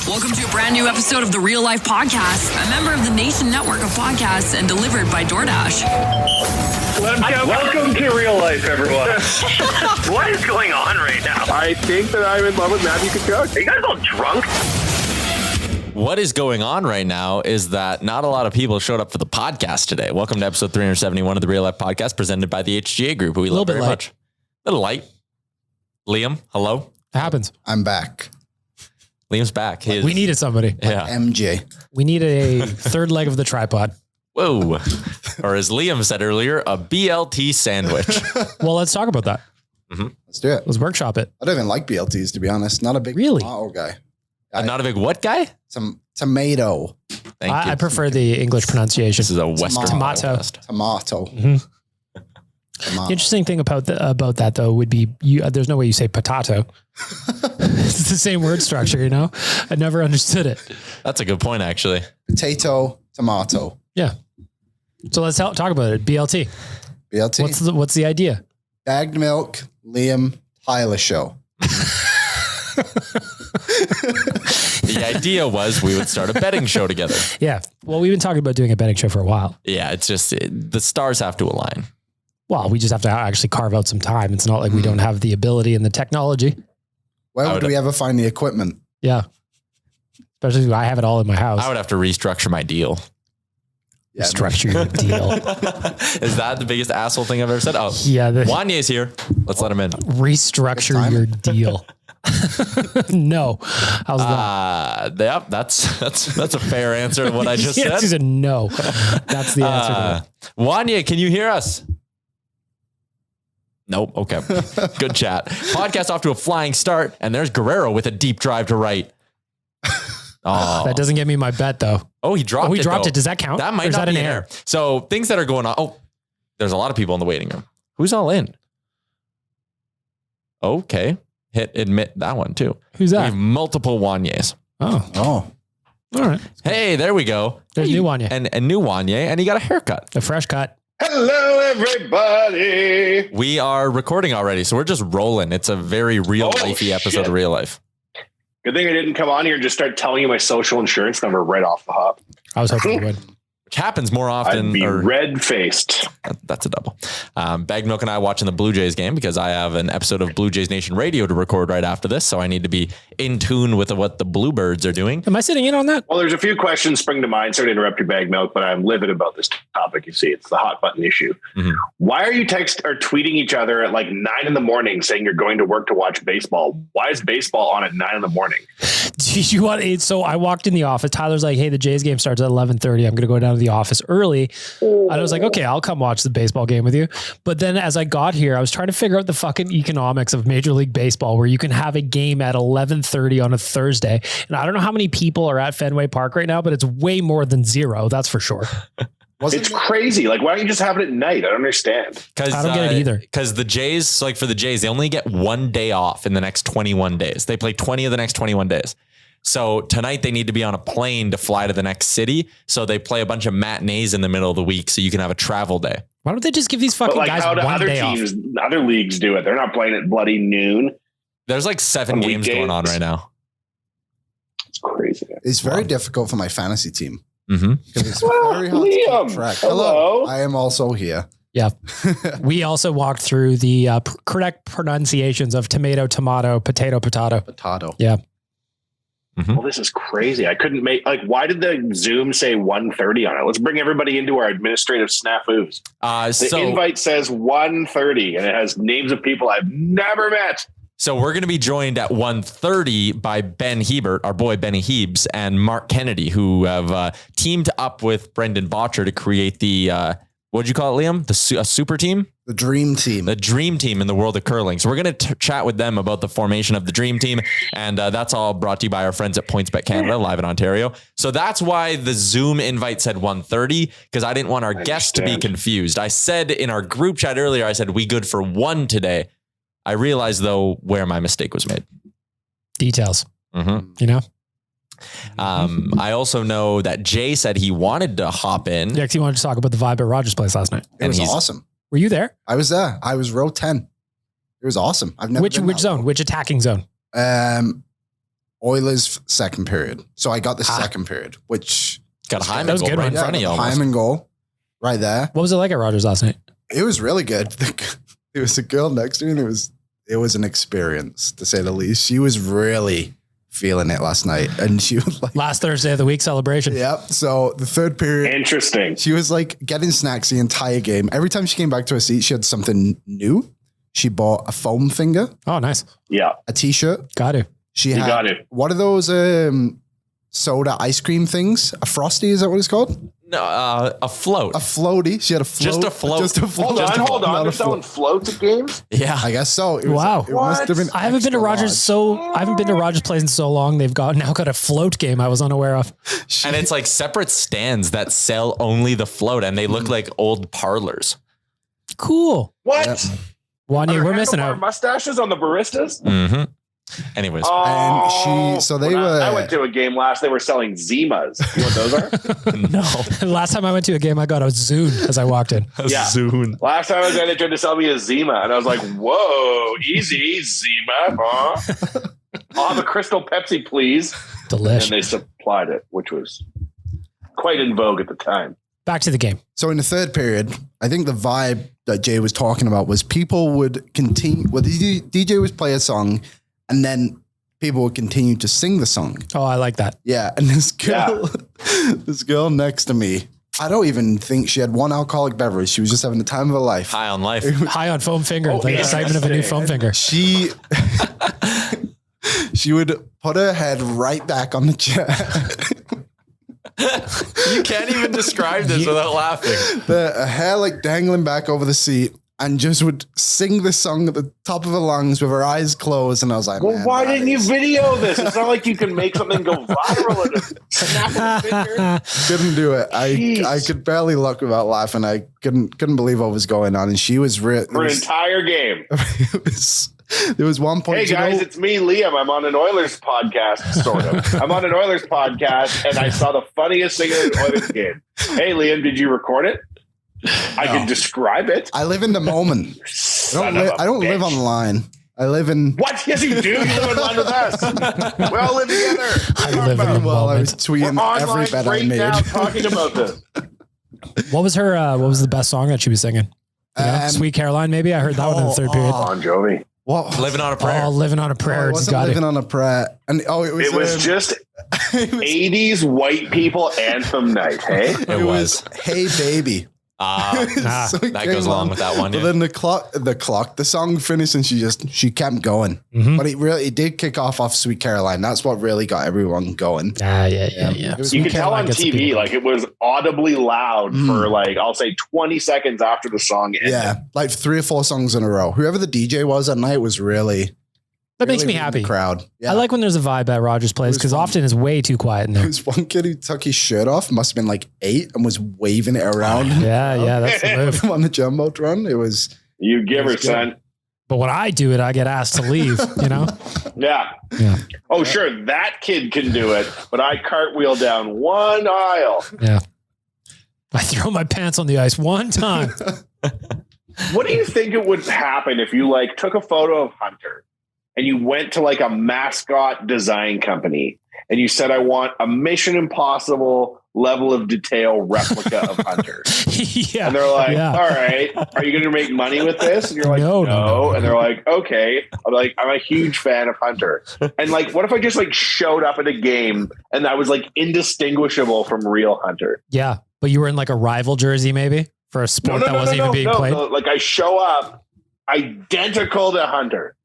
Welcome to a brand new episode of the Real Life Podcast, a member of the Nation Network of podcasts and delivered by DoorDash. Welcome to Real Life, everyone. What is going on right now? I think that I'm in love with Matthew Kachuk. Are you guys all drunk? What is going on right now is that not a lot of people showed up for the podcast today. Welcome to episode 371 of the Real Life Podcast presented by the HGA Group, who we love very much. A little light. Liam, hello. It happens. I'm back. Liam's back. We needed somebody. Yeah. MJ. We need a third leg of the tripod. Whoa. Or as Liam said earlier, a BLT sandwich. Well, let's talk about that. Mm-hmm. Let's do it. Let's workshop it. I don't even like BLTs, to be honest. Not a big tomato guy. Not a big what guy? Some tomato. Thank you. I prefer the English pronunciation. This is a Western tomato. Tomato. Mm-hmm. The interesting thing about that though would be there's no way you say potato. It's the same word structure, you know? I never understood it. That's a good point, actually. Potato, tomato. Yeah. So let's talk about it. BLT. What's the idea? Baggedmilk, Liam, Tyler show. The idea was we would start a betting show together. Yeah. Well, we've been talking about doing a betting show for a while. Yeah. It's just the stars have to align. Well, we just have to actually carve out some time. It's not like we don't have the ability and the technology. Where would we ever find the equipment? Yeah. Especially if I have it all in my house. I would have to restructure my deal. Yeah, restructure your deal. Is that the biggest asshole thing I've ever said? Oh, yeah. Wanye's here. Let's let him in. Restructure your deal. No. How's that? Yeah, that's a fair answer to what I just said. He said no. That's the answer to that. Wanye, can you hear us? Nope. Okay. Good chat. Podcast off to a flying start, and there's Guerrero with a deep drive to right. Oh, that doesn't get me my bet though. Oh, he dropped it. He dropped it. Does that count? That might not be an error. So things that are going on. Oh, there's a lot of people in the waiting room. Who's all in? Okay. Hit admit that one too. Who's that? We have multiple Wanyes. Oh. All right. Hey, there we go. There's new Wanye. And a new Wanye, and he got a haircut. A fresh cut. Hello, everybody. We are recording already, so we're just rolling. It's a very real lifey episode of Real Life. Good thing I didn't come on here and just start telling you my social insurance number right off the hop. I was hoping you would. Which happens more often. I'd be red-faced. That's a double. Baggedmilk and I watching the Blue Jays game because I have an episode of Blue Jays Nation Radio to record right after this. So I need to be in tune with what the Bluebirds are doing. Am I sitting in on that? Well, there's a few questions spring to mind. Sorry to interrupt your Baggedmilk, but I'm livid about this topic. You see, it's the hot button issue. Mm-hmm. Why are you tweeting each other at like 9 a.m. saying you're going to work to watch baseball? Why is baseball on at 9 a.m? So I walked in the office. Tyler's like, hey, the Jays game starts at 11:30. I'm going to go down to the office early. And I was like, okay, I'll come watch the baseball game with you. But then as I got here, I was trying to figure out the fucking economics of Major League Baseball, where you can have a game at 11:30 on a Thursday. And I don't know how many people are at Fenway Park right now, but it's way more than zero. That's for sure. It's crazy. Like, why don't you just have it at night? I don't understand. I don't get it either. Because the Jays, like for the Jays, they only get 1 day off in the next 21 days. They play 20 of the next 21 days. So tonight they need to be on a plane to fly to the next city. So they play a bunch of matinees in the middle of the week so you can have a travel day. Why don't they just give these fucking guys one day off? Other leagues do it. They're not playing at bloody noon. There's like 7 games going on right now. It's crazy. It's very difficult for my fantasy team. Mm-hmm. It's very hard to keep track. Hello. I am also here. Yeah. We also walked through the correct pronunciations of tomato, potato. Potato. Yeah. Mm-hmm. Well, this is crazy. I couldn't why did the Zoom say 1:30 on it? Let's bring everybody into our administrative snafus. The invite says 1:30 and it has names of people I've never met. So we're going to be joined at 1:30 by Ben Hebert, our boy Benny Hebes, and Marc Kennedy, who have teamed up with Brendan Botcher to create the, what'd you call it, Liam? A super team? The dream team. The dream team in the world of curling. So we're going to chat with them about the formation of the dream team. And that's all brought to you by our friends at PointsBet Canada, live in Ontario. So that's why the Zoom invite said 1:30, because I didn't want our guests to be confused. I said in our group chat earlier, I said, we good for 1 today. I realized, though, where my mistake was made. Details. Mm-hmm. You know? I also know that Jay said he wanted to hop in. Yeah, because he wanted to talk about the vibe at Rogers Place last night. It was awesome. Were you there? I was there. I was row 10. It was awesome. I've never been which zone? Which attacking zone? Oilers second period. So I got the second period, which got a Hyman goal right in front of you. Hyman goal right there. What was it like at Rogers last night? It was really good. There was a girl next to me, and it was an experience, to say the least. She was really feeling it last night, and she was like, last Thursday of the week celebration. Yep. So the third period, interesting. She was like getting snacks the entire game. Every time she came back to her seat, she had something new. She bought a foam finger. Oh, nice. Yeah. A t-shirt. Got it. She had what are those soda ice cream things? A Frosty, is that what it's called? No, a float. A floaty. She had a float. Just a float. Just a float. Hold on. They're selling floats at games? Yeah. I guess so. Wow. It must have been I haven't been to Rogers I haven't been to Rogers Place in so long. They've now got a float game I was unaware of. And it's like separate stands that sell only the float, and they look like old parlors. Cool. What? Yep. Wanye, we're missing out. Mustaches on the baristas? Mm-hmm. Anyways. And I went to a game last. They were selling Zimas. You know what those are? No. Last time I went to a game, I got a Zune as I walked in. Zune. Last time I was there, they tried to sell me a Zima, and I was like, "Whoa, easy, Zima, huh? I'll have a Crystal Pepsi, please." Delish. And they supplied it, which was quite in vogue at the time. Back to the game. So in the third period, I think the vibe that Jay was talking about was people would continue. Well, the DJ would play a song, and then people would continue to sing the song. Oh, I like that. Yeah. And this girl next to me, I don't even think she had one alcoholic beverage. She was just having the time of her life. High on life. High on foam finger. The excitement of a new foam finger. She would put her head right back on the chair. You can't even describe this without laughing. Her hair like dangling back over the seat, and just would sing the song at the top of her lungs with her eyes closed. And I was like, well, why didn't you video this? It's not like you can make something go viral in a snap of a finger. Couldn't do it. I could barely look without laughing. I couldn't believe what was going on. And she was for an entire game. There was one point. Hey guys, it's me, Liam. I'm on an Oilers podcast, sort of. I'm on an Oilers podcast, and I saw the funniest thing in an Oilers game. Hey, Liam, did you record it? I can describe it. I live in the moment. I don't live online. I live in... What? Yes, you do. You live in line with us. We all live together. I live in the moment. I was tweeting every bet I made. Now talking about this. What was her? What was the best song that she was singing? You know, Sweet Caroline, maybe? I heard that one in the third period. Bon Jovi. What? Living on a Prayer. Oh, Living on a Prayer. It wasn't Living on a Prayer. And it was just 80s white people anthem night, hey? It was. Hey Baby. So that goes along with that one. But then the song finished, and she kept going. Mm-hmm. But it did kick off Sweet Caroline. That's what really got everyone going. Yeah. You could tell on TV, like it was audibly loud for like, I'll say 20 seconds after the song ended. Yeah, like 3 or 4 songs in a row. Whoever the DJ was that night was really... That makes me happy. Crowd. Yeah. I like when there's a vibe at Rogers Place because often it's way too quiet in there. There was one kid who took his shirt off, must have been like 8, and was waving it around. Yeah, that's the move. On the Jumbotron. It was... You give her, son. But when I do it, I get asked to leave, you know? Yeah. Oh, sure. That kid can do it, but I cartwheel down one aisle. Yeah. I throw my pants on the ice one time. What do you think it would happen if you like took a photo of Hunter and you went to like a mascot design company and you said, I want a Mission Impossible level of detail replica of Hunter. Yeah. And they're like, all right, are you going to make money with this? And you're like, no. And they're like, okay. I'm like, I'm a huge fan of Hunter. And like, what if I just like showed up at a game and I was like indistinguishable from real Hunter? Yeah. But you were in like a rival jersey maybe for a sport that wasn't even being played? No. Like I show up identical to Hunter,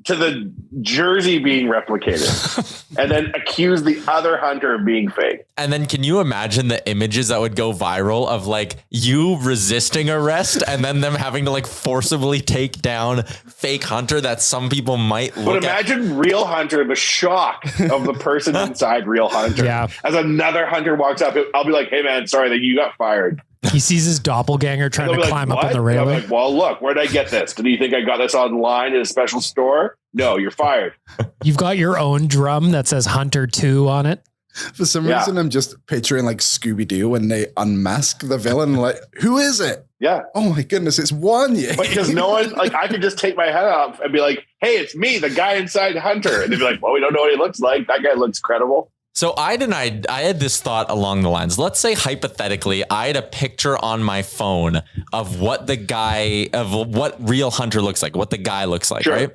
to the jersey being replicated, and then accuse the other Hunter of being fake. And then can you imagine the images that would go viral of like you resisting arrest and then them having to like forcibly take down fake Hunter that some people might look at? But imagine real Hunter, the shock of the person inside real Hunter. Yeah. As another Hunter walks up, I'll be like, hey man, sorry that you got fired. He sees his doppelganger trying to climb up on the railing. I'm like, well, look, where'd I get this? Did you think I got this online at a special store? No, you're fired. You've got your own drum that says Hunter 2 on it. For some reason, I'm just picturing like Scooby-Doo when they unmask the villain. Like, who is it? Yeah. Oh my goodness, it's Wanye. Because no one, like, I could just take my head off and be like, hey, it's me, the guy inside Hunter. And they'd be like, well, we don't know what he looks like. That guy looks credible. So I had this thought along the lines. Let's say hypothetically, I had a picture on my phone of what real Hunter looks like, what the guy looks like, right?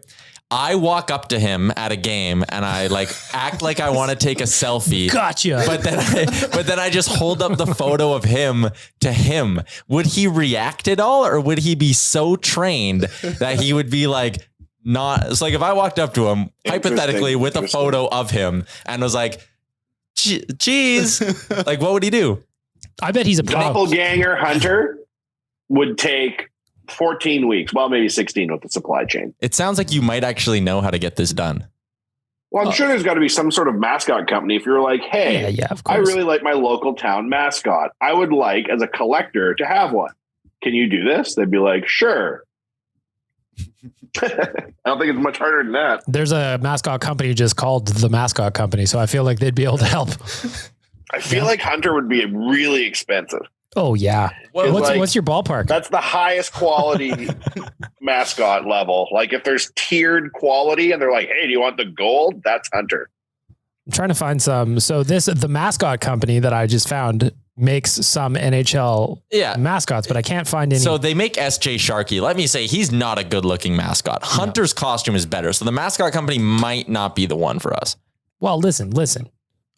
I walk up to him at a game and I like act like I want to take a selfie. Gotcha. But then I just hold up the photo of him to him. Would he react at all, or would he be so trained that he would be like, not? It's like if I walked up to him hypothetically with a photo of him and was like, geez, like what would he do? I bet he's a pro. Doppelganger Hunter would take 14 weeks. Well, maybe 16 with the supply chain. It sounds like you might actually know how to get this done. Well, I'm sure there's got to be some sort of mascot company. If you're like, hey, of course. I really like my local town mascot. I would like, as a collector, to have one. Can you do this? They'd be like, sure. I don't think it's much harder than that. There's a mascot company just called the Mascot Company, so I feel like they'd be able to help. I feel like Hunter would be really expensive. Oh yeah. What's your ballpark? That's the highest quality mascot level. Like if there's tiered quality and they're like, hey, do you want the gold? That's Hunter. I'm trying to find some. So the Mascot Company that I just found makes some NHL mascots, but I can't find any. So they make SJ Sharkey. Let me say, he's not a good looking mascot. Hunter's costume is better. So the Mascot Company might not be the one for us. Well, listen.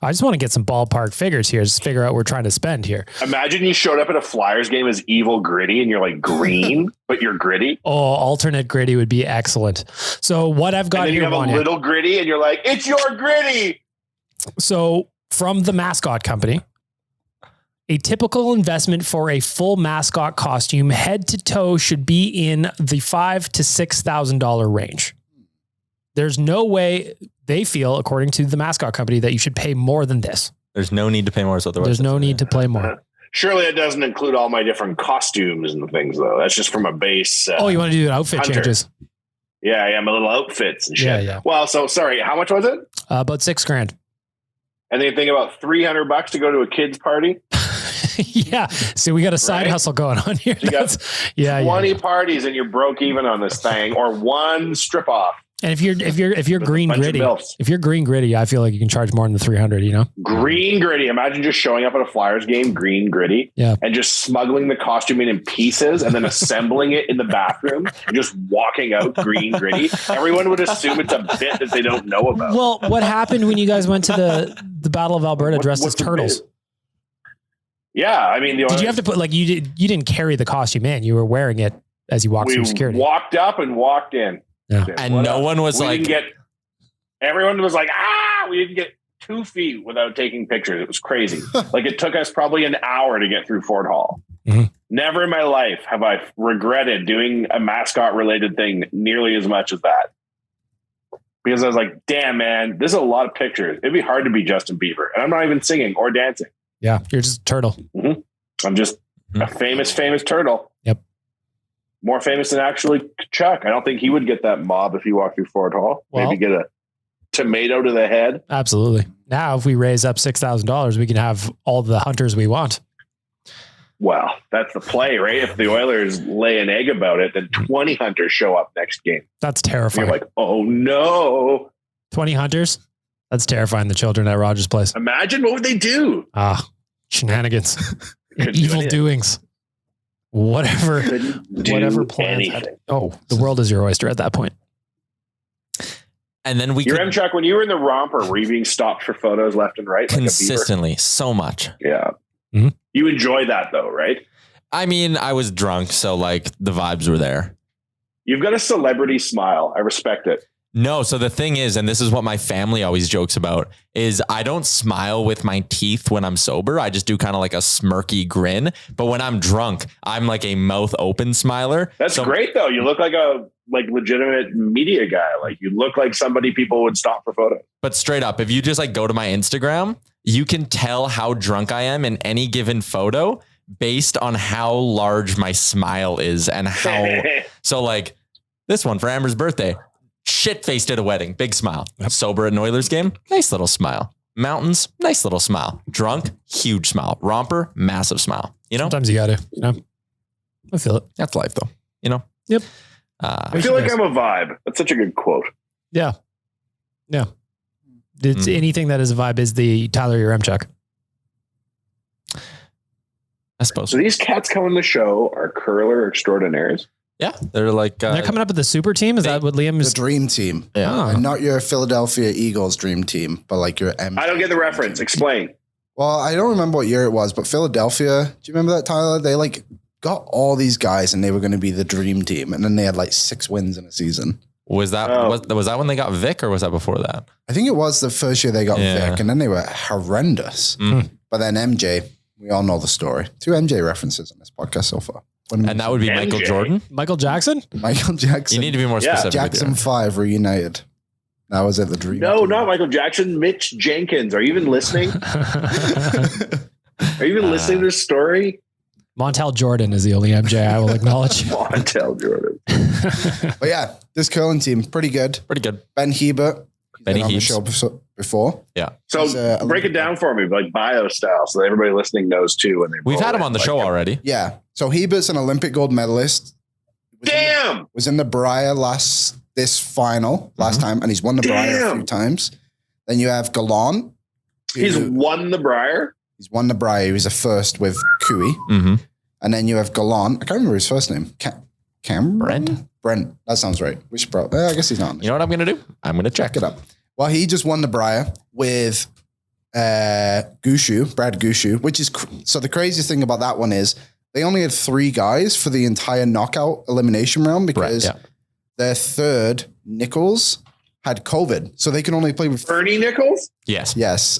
I just want to get some ballpark figures here. Just figure out what we're trying to spend here. Imagine you showed up at a Flyers game as evil Gritty and you're like green, but you're Gritty. Oh, alternate Gritty would be excellent. So what I've got and then here, you have a little Gritty and you're like, it's your Gritty. So from the Mascot Company, a typical investment for a full mascot costume head to toe should be in the $5,000 to $6,000 range. There's no way they feel, according to the Mascot Company, that you should pay more than this. There's no need to pay more. There's no need to pay more. Surely it doesn't include all my different costumes and things, though. That's just from a base. You want to do outfit Hunter. changes? Yeah, my little outfits and shit. Yeah. Well, so sorry, how much was it? About $6,000. And they think about $300 to go to a kid's party. Yeah. So we got a side hustle going on here. You got 20 parties and you're broke even on this thing, or one strip off. And if you're green gritty, I feel like you can charge more than the 300, you know? Green gritty. Imagine just showing up at a Flyers game, green gritty, and just smuggling the costume in pieces and then assembling it in the bathroom and just walking out green gritty. Everyone would assume it's a bit that they don't know about. Well, what happened when you guys went to the Battle of Alberta dressed as turtles? Yeah, I mean, did you have to put you didn't carry the costume in? You were wearing it as you walked through security. Walked up and walked in. Yeah. And no one was everyone was like, we didn't get 2 feet without taking pictures. It was crazy. Like it took us probably an hour to get through Fort Hall. Mm-hmm. Never in my life have I regretted doing a mascot related thing nearly as much as that. Because I was like, damn, man, this is a lot of pictures. It'd be hard to be Justin Bieber. And I'm not even singing or dancing. Yeah, you're just a turtle. Mm-hmm. I'm just a famous turtle. Yep. More famous than actually Chuck. I don't think he would get that mob if he walked through Fort Hall. Well, maybe get a tomato to the head. Absolutely. Now, if we raise up $6,000, we can have all the Hunters we want. Well, that's the play, right? If the Oilers lay an egg about it, then 20 Hunters show up next game. That's terrifying. You're like, oh no. 20 Hunters? That's terrifying. The children at Rogers Place. Imagine what would they do? Shenanigans. Evil doings. Whatever plans. The world is your oyster at that point. And then Chuck, when you were in the romper, were you being stopped for photos left and right? Consistently, like so much. Yeah. Mm-hmm. You enjoy that though, right? I mean, I was drunk, so like the vibes were there. You've got a celebrity smile. I respect it. No, so the thing is, and this is what my family always jokes about, is I don't smile with my teeth when I'm sober. I just do kind of like a smirky grin. But when I'm drunk, I'm like a mouth open smiler. That's great though. You look like a legitimate media guy. Like you look like somebody people would stop for photos. But straight up, if you just go to my Instagram, you can tell how drunk I am in any given photo based on how large my smile is and how. So like this one for Amber's birthday. Shit-faced at a wedding, big smile. Yep. Sober at an Oilers game, nice little smile. Mountains, nice little smile. Drunk, huge smile. Romper, massive smile. You know? Sometimes you got to, I feel it. That's life, though. You know. Yep. I feel like I'm a vibe. That's such a good quote. Yeah. It's anything that is a vibe is the Tyler Yaremchuk. I suppose. So these cats coming to the show are curler extraordinaires. Yeah, they're like They're coming up with the super team. Is that what Liam The is? dream team. Yeah. And not your Philadelphia Eagles dream team, but like your MJ. I don't get the reference. Explain. Well, I don't remember what year it was, but Philadelphia, do you remember that, Tyler? They like got all these guys and they were going to be the dream team. And then they had like 6 wins in a season. Was that was that when they got Vic or was that before that? I think it was the first year they got Vic, and then they were horrendous. But then MJ, we all know the story. 2 MJ references on this podcast so far. And that would be MJ. Michael Jordan. Michael Jackson? Michael Jackson. You need to be more specific. Jackson 5 reunited. That was at the dream. No, team. not Michael Jackson. Mitch Jenkins. Are you even listening? Are you even listening to this story? Montel Jordan is the only MJ I will acknowledge. Montel Jordan. But yeah, this curling team, pretty good. Pretty good. Ben Hebert. He's Benny been on the Heaps. show before. Yeah. So He's, break it down for me, like bio style, so that everybody listening knows too. When they We've roll had him in, on the like, show already. Yeah. So Hebert's an Olympic gold medalist. Damn. Was in the Briar last time, and he's won the Briar a few times. Then you have Gallant. He's won the Briar. He's won the Briar. He was a first with Cooey. Mm-hmm. And then you have Gallant. I can't remember his first name. Cameron? Brent. That sounds right. We should probably, I guess he's not. You know what I'm going to do? I'm going to check Check it up. Well, he just won the Briar with Brad Gushu, which is, so the craziest thing about that one is they only had 3 guys for the entire knockout elimination round because their third, Nichols, had COVID. So they can only play with Ernie Nichols? Yes. Yes.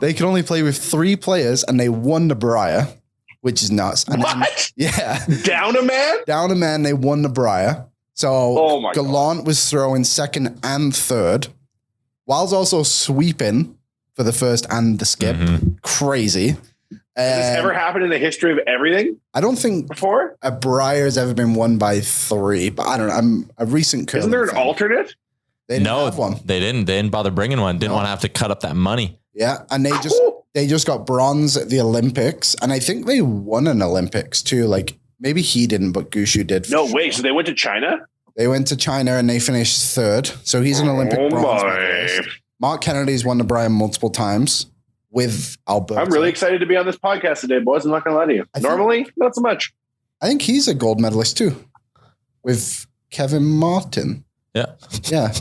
They could only play with 3 players and they won the Briar, which is nuts. And What? Yeah. Down a man? Down a man, they won the Briar. So Gallant was throwing second and third, whilst also sweeping for the first and the skip. Crazy. Has this ever happened in the history of everything I don't think before? a Briar has ever been won by 3, but I don't know. I'm a recent curling Isn't there an fan. alternate? They didn't have one. They didn't bother bringing one. Didn't want to have to cut up that money. Yeah, and they just got bronze at the Olympics, and I think they won an Olympics too. Like maybe he didn't, but Gushu did. No way. So they went to China? They went to China and they finished 3rd. So he's an Olympic bronze boy. medalist. Mark Kennedy's won the Briar multiple times with Alberta. I'm really excited to be on this podcast today, boys. I'm not going to lie to you. Normally, not so much. I think he's a gold medalist too, with Kevin Martin. Yeah. Yeah.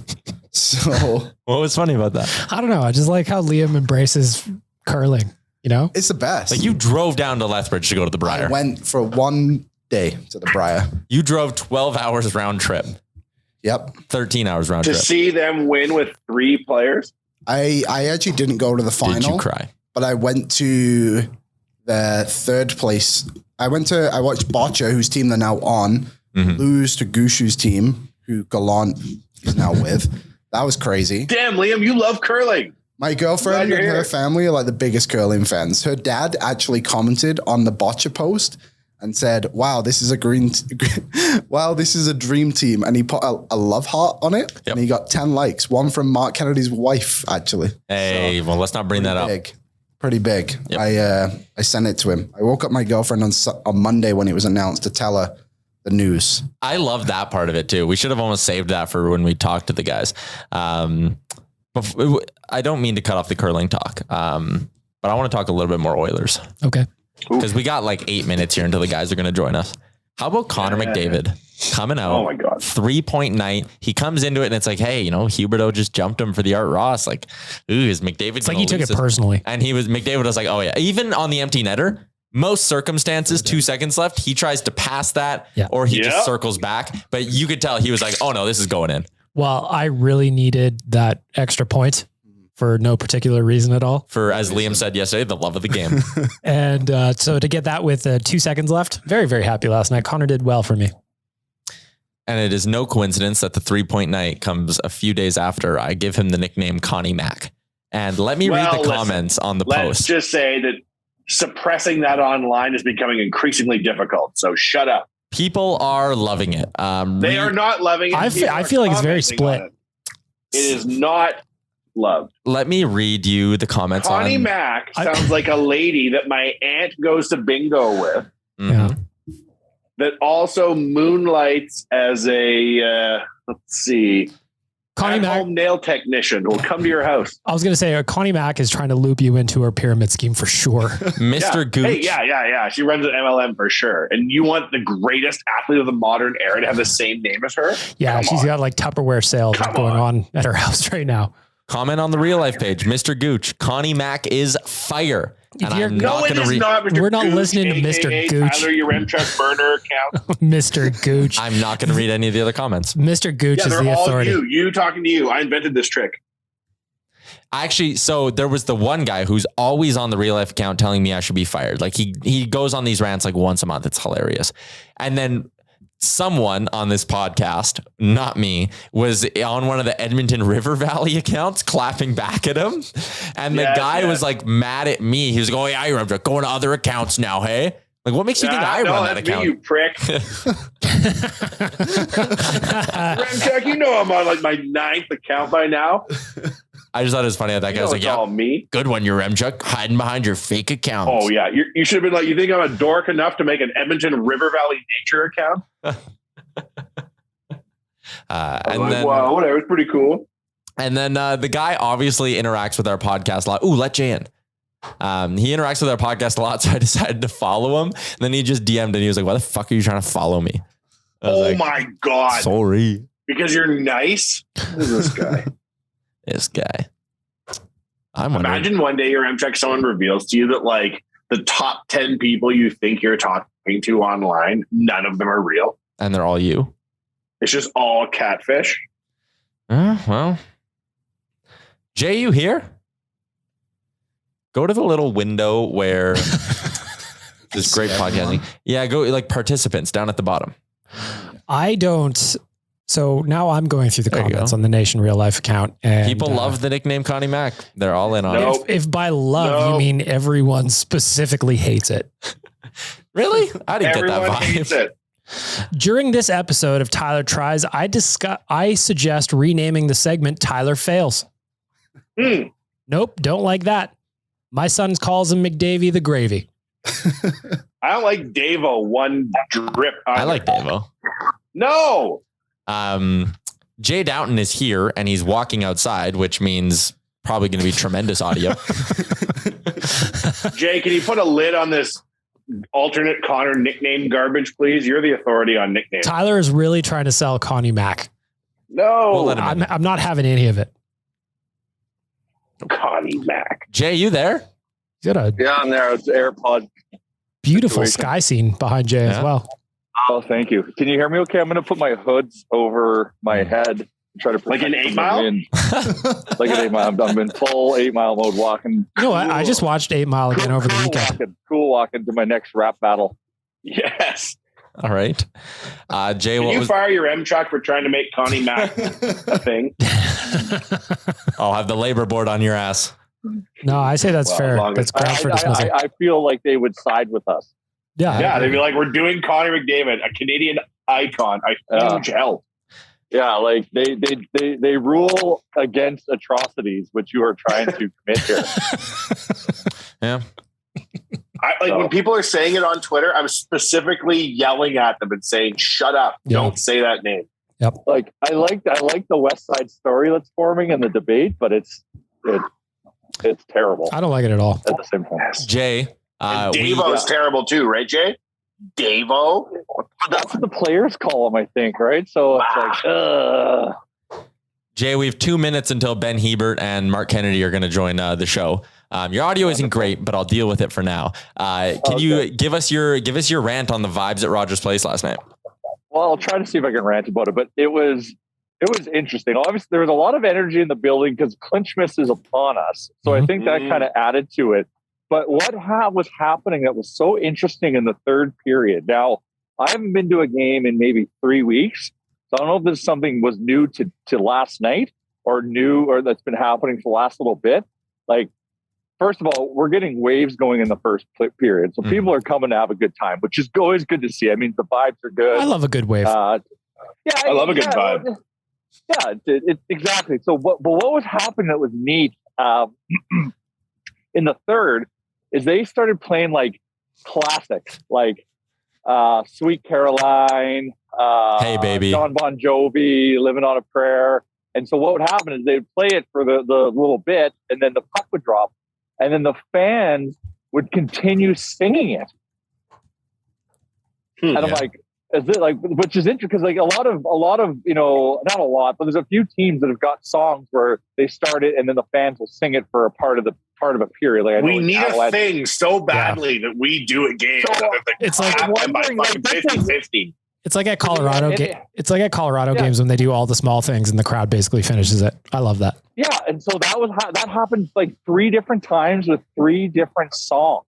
So What was funny about that? I don't know. I just like how Liam embraces curling, you know? it's the best. Like you drove down to Lethbridge to go to the I Briar. went for 1 day to the Briar. You drove 12 hours round trip, Yep. 13 hours round To trip. see them win with 3 players? I actually didn't go to the final. Did you cry? But I went to the 3rd place. I watched Boccia, whose team they're now on, lose to Gushu's team, who Gallant is now with. That was crazy. Damn, Liam, you love curling. My girlfriend Glad and you're her here. family are like the biggest curling fans. Her dad actually commented on the Boccia post and said, "Wow, this is a this is a dream team." And he put a love heart on it, and he got 10 likes. One from Mark Kennedy's wife, actually. Hey, well, let's not bring that up. Pretty big. Yep. I sent it to him. I woke up my girlfriend on Monday when it was announced to tell her the news. I love that part of it too. We should have almost saved that for when we talked to the guys. But I don't mean to cut off the curling talk, but I want to talk a little bit more Oilers Okay. because we got like 8 minutes here until the guys are going to join us. How about Connor McDavid coming out? Oh my God. 3-point night. He comes into it and it's like, hey, Huberto just jumped him for the Art Ross. Like, ooh, is McDavid? It's like he took it personally. And McDavid was like, oh yeah. Even on the empty netter, most circumstances, 2 seconds left, he tries to pass that or he just circles back. But you could tell he was like, oh no, this is going in. Well, I really needed that extra point for no particular reason at all. For, as Liam said yesterday, the love of the game. And so to get that with 2 seconds left, very, very happy last night. Connor did well for me. And it is no coincidence that the 3-point night comes a few days after I give him the nickname Connie Mac. And let me read the comments on the Let's post. just say that suppressing that online is becoming increasingly difficult. So shut up. People are loving it. They are not loving it. I feel like it's very split. It is not loved. Let me read you the comments Connie on Mac sounds like a lady that my aunt goes to bingo with. Mhm. that also moonlights as a Connie Mack. home nail technician who will come to your house. I was going to say, Connie Mack is trying to loop you into her pyramid scheme for sure. Mr. Gooch. Hey, yeah. She runs an MLM for sure. And you want the greatest athlete of the modern era to have the same name as her? Yeah, she's got like Tupperware sales going on at her house right now. Comment on the real life page, Mr. Gooch. Connie Mack is fire. And I'm not going to read. We're not listening to Mr. Gooch. Tyler, your Remchuck burner account. Mr. Gooch. I'm not going to read any of the other comments. Mr. Gooch is the authority. You talking to you. I invented this trick. Actually, so there was the one guy who's always on the real life account telling me I should be fired. Like he goes on these rants like once a month. It's hilarious. And then someone on this podcast, not me, was on one of the Edmonton River Valley accounts clapping back at him. And the guy was like mad at me. He was going, "Hey, I'm going to other accounts now. Hey, like what makes you think I run that account?" Me, you prick. Remchuck, you know I'm on like my 9th account by now. I just thought it was funny that that guy was like, "Yeah, me. Good one, you Remchuck, hiding behind your fake account." Oh yeah, you should have been like, you think I'm a dork enough to make an Edmonton River Valley nature account? And like, then, wow, whatever, it's pretty cool. And then the guy obviously interacts with our podcast a lot. Ooh, let Jay in. He interacts with our podcast a lot, so I decided to follow him. And then he just DM'd and he was like, "Why the fuck are you trying to follow me?" Oh my God. Sorry. Because you're nice? Who is this guy? This guy. Imagine one day your Remchuck, someone reveals to you that like the top 10 people you think you're talking to online, none of them are real. And they're all you. It's just all catfish. Well. Jay, you here? Go to the little window where this great podcasting. Yeah, go like participants down at the bottom. I don't. So now I'm going through the comments on the Nation Real Life account. And people love the nickname Connie Mack. They're all in on it. If by love you mean everyone specifically hates it. Really? I didn't Everyone get that vibe. hates it. During this episode of Tyler Tries, I suggest renaming the segment Tyler Fails. Nope, don't like that. My son calls him McDavie the Gravy. I don't like Davo one drip. I like Davo. No. Jay Doughton is here and he's walking outside, which means probably going to be tremendous audio. Jay, can you put a lid on this alternate Connor nickname garbage, please? You're the authority on nicknames. Tyler is really trying to sell Connie Mack. No, We'll I'm not having any of it. Connie Mack. Jay, you there? He's got a I'm there. It's AirPod. beautiful situation. sky scene behind Jay as well. Oh, thank you. Can you hear me okay? I'm going to put my hoods over my head and try to like an 8 Mile. Like an 8 Mile. I'm in full 8 Mile mode walking. You know what? I just watched 8 Mile again over the weekend. Cool walking to my next rap battle. Yes. All right. Jay, Can you fire your Remchuck for trying to make Connie Mack a thing? I'll have the labor board on your ass. No, I say that's fair. That's grounds for dismissal. I feel like they would side with us. Yeah, they'd be like, "We're doing Connor McDavid, a Canadian icon, a huge help." Yeah, like they rule against atrocities, which you are trying to commit here. Yeah. When people are saying it on Twitter, I'm specifically yelling at them and saying, "Shut up! Yeah. Don't say that name." Yep. Like I like the West Side Story that's forming in the debate, but it's terrible I don't like it at all. at the same time. Jay. Davo's terrible too, right, Jay? Davo? That's what the players call him, I think, right? So it's like, Jay, we have 2 minutes until Ben Hebert and Marc Kennedy are going to join the show. Your audio isn't great, but I'll deal with it for now. Can you give us your rant on the vibes at Rogers Place last night? well, I'll try to see if I can rant about it, but it was interesting. Obviously, there was a lot of energy in the building because Clinchmas is upon us. So I think that kind of added to it. But what was happening that was so interesting in the third period? Now, I haven't been to a game in maybe 3 weeks. So I don't know if this is something was new to last night or that's been happening for the last little bit. Like, first of all, we're getting waves going in the first period. So people are coming to have a good time, which is always good to see. I mean, the vibes are good. I love a good wave. I love a good vibe. Yeah, exactly. So what was happening that was neat in the third is they started playing like classics, like Sweet Caroline, Hey Baby, John Bon Jovi, Living on a Prayer. And so what would happen is they'd play it for the little bit, and then the puck would drop, and then the fans would continue singing it. And I'm like, is it like, which is interesting because like a lot of, not a lot, but there's a few teams that have got songs where they start it and then the fans will sing it for a part of a period. Like we need a thing so badly that we do a game. So, it's like by 50-50. It's like at Colorado. It's like at Colorado games when they do all the small things and the crowd basically finishes it. I love that. Yeah, and so that happened like 3 different times with 3 different songs,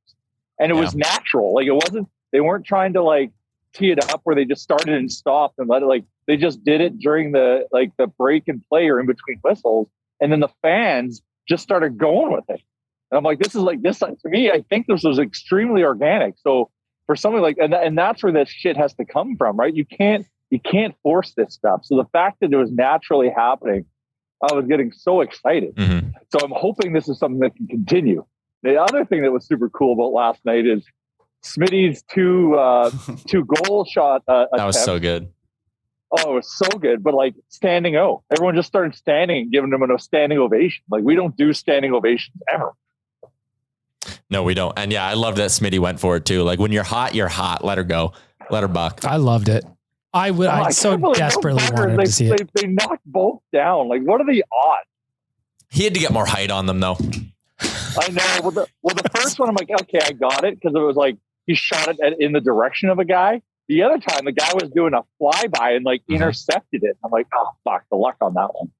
and it was natural. Like it wasn't. They weren't trying to like tee it up where they just started and stopped and let it. Like they just did it during the break and play or in between whistles, and then the fans just started going with it. And I'm like, this is like this to me. I think this was extremely organic. So. For something like, and that's where this shit has to come from, right? You can't force this stuff. So the fact that it was naturally happening, I was getting so excited. Mm-hmm. So I'm hoping this is something that can continue. The other thing that was super cool about last night is Smitty's two goal shot. That was so good. Oh, it was so good. But like standing out, everyone just started standing and giving him a standing ovation. Like we don't do standing ovations ever. No, we don't. And yeah, I love that Smitty went for it too. Like when you're hot, you're hot. Let her go. Let her buck. I loved it. I so desperately wanted to see it. They knocked both down. Like, what are the odds? He had to get more height on them though. I know. Well, the first one, I'm like, okay, I got it. Because it was like, he shot it in the direction of a guy. The other time, the guy was doing a flyby and like intercepted it. I'm like, oh, fuck, the luck on that one.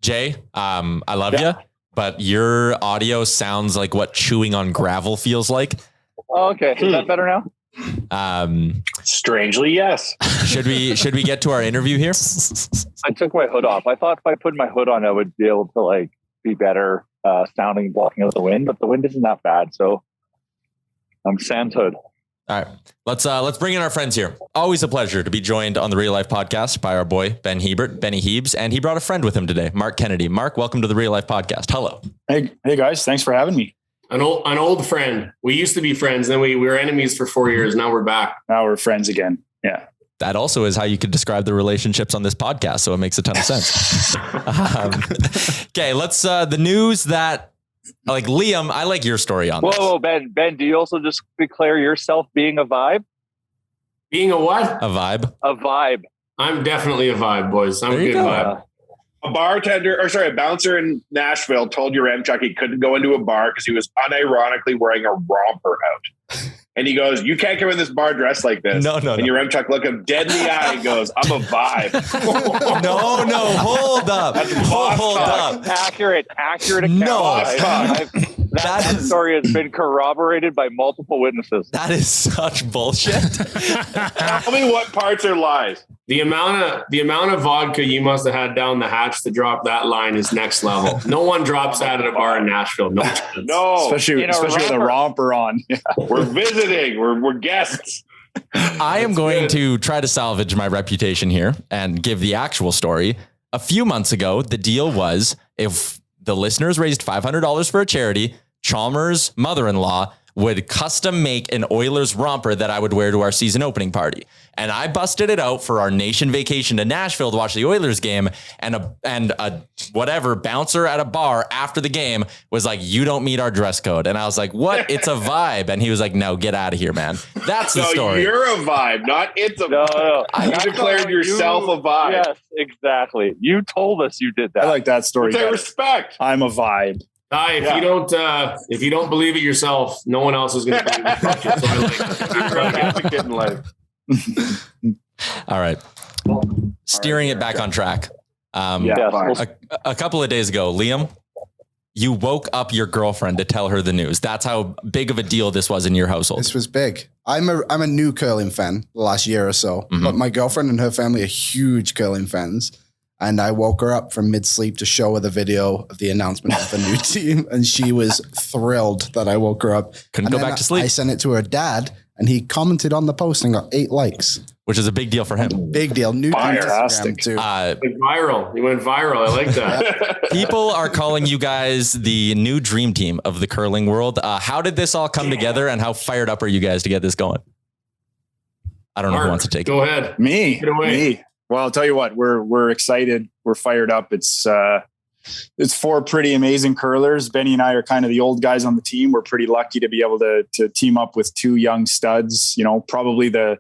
Jay, I love you. But your audio sounds like what chewing on gravel feels like. Oh, okay. Is that better now? Strangely, yes. Should we get to our interview here? I took my hood off. I thought if I put my hood on, I would be able to like be better sounding and blocking out the wind, but the wind isn't that bad. So I'm sans hood. All right, let's bring in our friends here. Always a pleasure to be joined on the Real Life Podcast by our boy Ben Hebert, Benny Hebes, and he brought a friend with him today, Marc Kennedy. Marc, welcome to the Real Life Podcast. Hello. Hey guys, thanks for having me. An old friend. We used to be friends, then we were enemies for 4 years. Now we're back. Now we're friends again. Yeah. That also is how you could describe the relationships on this podcast, so it makes a ton of sense. Okay, let's the news that. Like Liam, I like your story on this. Whoa, Ben, do you also just declare yourself being a vibe? Being a what? A vibe. A vibe. I'm definitely a vibe, boys. I'm a good vibe. A bouncer in Nashville told Yaremchuk he couldn't go into a bar because he was unironically wearing a romper out. And he goes, "You can't come in this bar dressed like this." No. And Yaremchuk looked him dead in the eye and goes, "I'm a vibe." No, hold up. Hold up. Accurate account. No. That story has been corroborated by multiple witnesses. That is such bullshit. Tell me what parts are lies. The amount of vodka you must have had down the hatch to drop that line is next level. No one drops that at a bar in Nashville. No chance. No. Especially with a romper on. Yeah. We're visiting. We're guests. I am going to try to salvage my reputation here and give the actual story. A few months ago, the deal was if the listeners raised $500 for a charity, Chalmers' mother-in-law would custom make an Oilers romper that I would wear to our season opening party. And I busted it out for our nation vacation to Nashville to watch the Oilers game. And a whatever bouncer at a bar after the game was like, "You don't meet our dress code." And I was like, "What? It's a vibe." And he was like, "No, get out of here, man." That's the story. You're a vibe, not it's a vibe. No. You declared yourself a vibe. Yes, exactly. You told us you did that. I like that story. With respect. I'm a vibe. If you don't believe it yourself, no one else is going to believe it. So I like in life. All right. Steering it back on track. A couple of days ago, Liam, you woke up your girlfriend to tell her the news. That's how big of a deal this was in your household. This was big. I'm a new curling fan the last year or so, but my girlfriend and her family are huge curling fans. And I woke her up from mid-sleep to show her the video of the announcement of the new team. And she was thrilled that I woke her up. Couldn't go back to sleep. I sent it to her dad, and he commented on the post and got 8 likes. Which is a big deal for him. Big deal. New Fantastic. Instagram too. Viral. You went viral. I like that. People are calling you guys the new dream team of the curling world. How did this all come together, and how fired up are you guys to get this going? I don't know Marc, who wants to take go it. ahead. Me. Get away. Me. Well, I'll tell you what, we're excited. We're fired up. It's 4 pretty amazing curlers. Benny and I are kind of the old guys on the team. We're pretty lucky to be able to team up with 2 young studs, probably the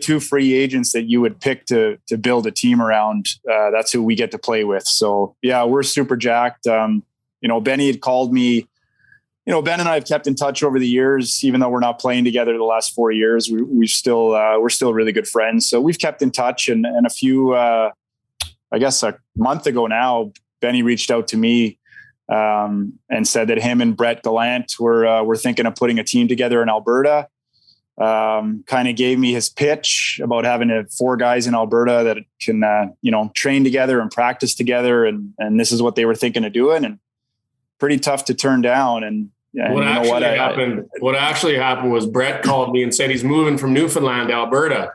2 free agents that you would pick to build a team around. That's who we get to play with. So yeah, we're super jacked. Benny had called me. Ben and I have kept in touch over the years, even though we're not playing together the last 4 years. We're still really good friends. So we've kept in touch, and a few, I guess a month ago now, Benny reached out to me and said that him and Brett Gallant were thinking of putting a team together in Alberta. Kind of gave me his pitch about having 4 guys in Alberta that can, train together and practice together. And this is what they were thinking of doing, and pretty tough to turn down. And what actually happened was Brett called me and said he's moving from Newfoundland to Alberta.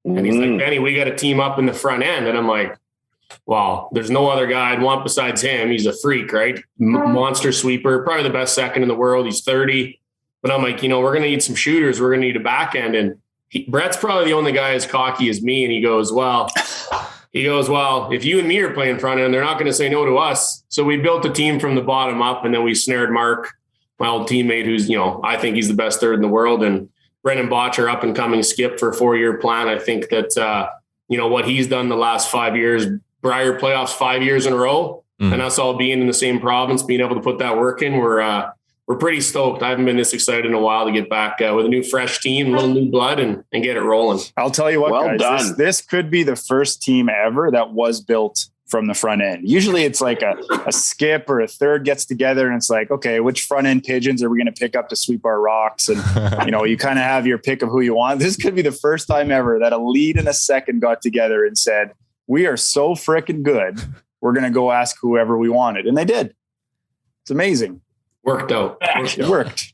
And he's like, Benny, we got a team up in the front end. And I'm like, well, there's no other guy I'd want besides him. He's a freak, right? Monster sweeper, probably the best second in the world. He's 30. But I'm like, we're going to need some shooters. We're going to need a back end. And Brett's probably the only guy as cocky as me. And he goes, well, if you and me are playing front end, they're not going to say no to us. So we built a team from the bottom up, and then we snared Marc, my old teammate, who's, I think he's the best third in the world. And Brendan Botcher, up and coming skip for a 4-year plan. I think that, what he's done the last 5 years, Brier playoffs 5 years in a row, and us all being in the same province, being able to put that work in, we're pretty stoked. I haven't been this excited in a while to get back with a new fresh team, a little new blood, and get it rolling. I'll tell you what, well guys, this could be the first team ever that was built from the front end. Usually it's like a skip or a third gets together, and it's like, okay, which front end pigeons are we going to pick up to sweep our rocks? And, you kind of have your pick of who you want. This could be the first time ever that a lead and a second got together and said, we are so freaking good, we're going to go ask whoever we wanted. And they did. It's amazing. Worked out. It worked.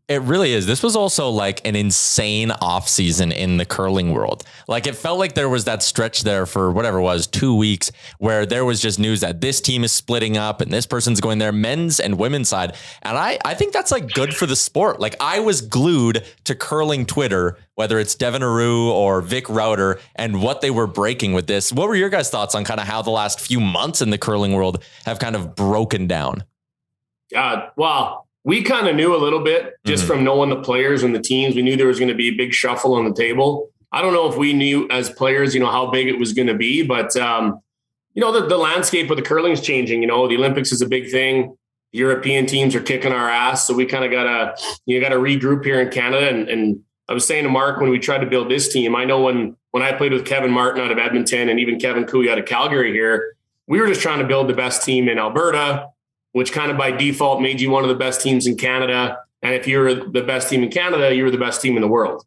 It really is. This was also like an insane off season in the curling world. Like, it felt like there was that stretch there for whatever it was, 2 weeks, where there was just news that this team is splitting up and this person's going there, men's and women's side. And I think that's like good for the sport. Like, I was glued to curling Twitter, whether it's Devin Aru or Vic Router, and what they were breaking with this. What were your guys' thoughts on kind of how the last few months in the curling world have kind of broken down? Well, we kind of knew a little bit just from knowing the players and the teams. We knew there was going to be a big shuffle on the table. I don't know if we knew as players, how big it was going to be, but the landscape of the curling is changing. The Olympics is a big thing. European teams are kicking our ass. So we kind of got to regroup here in Canada. And I was saying to Marc, when we tried to build this team, I know when I played with Kevin Martin out of Edmonton and even Kevin Cooey out of Calgary here, we were just trying to build the best team in Alberta, which kind of by default made you one of the best teams in Canada. And if you're the best team in Canada, you were the best team in the world.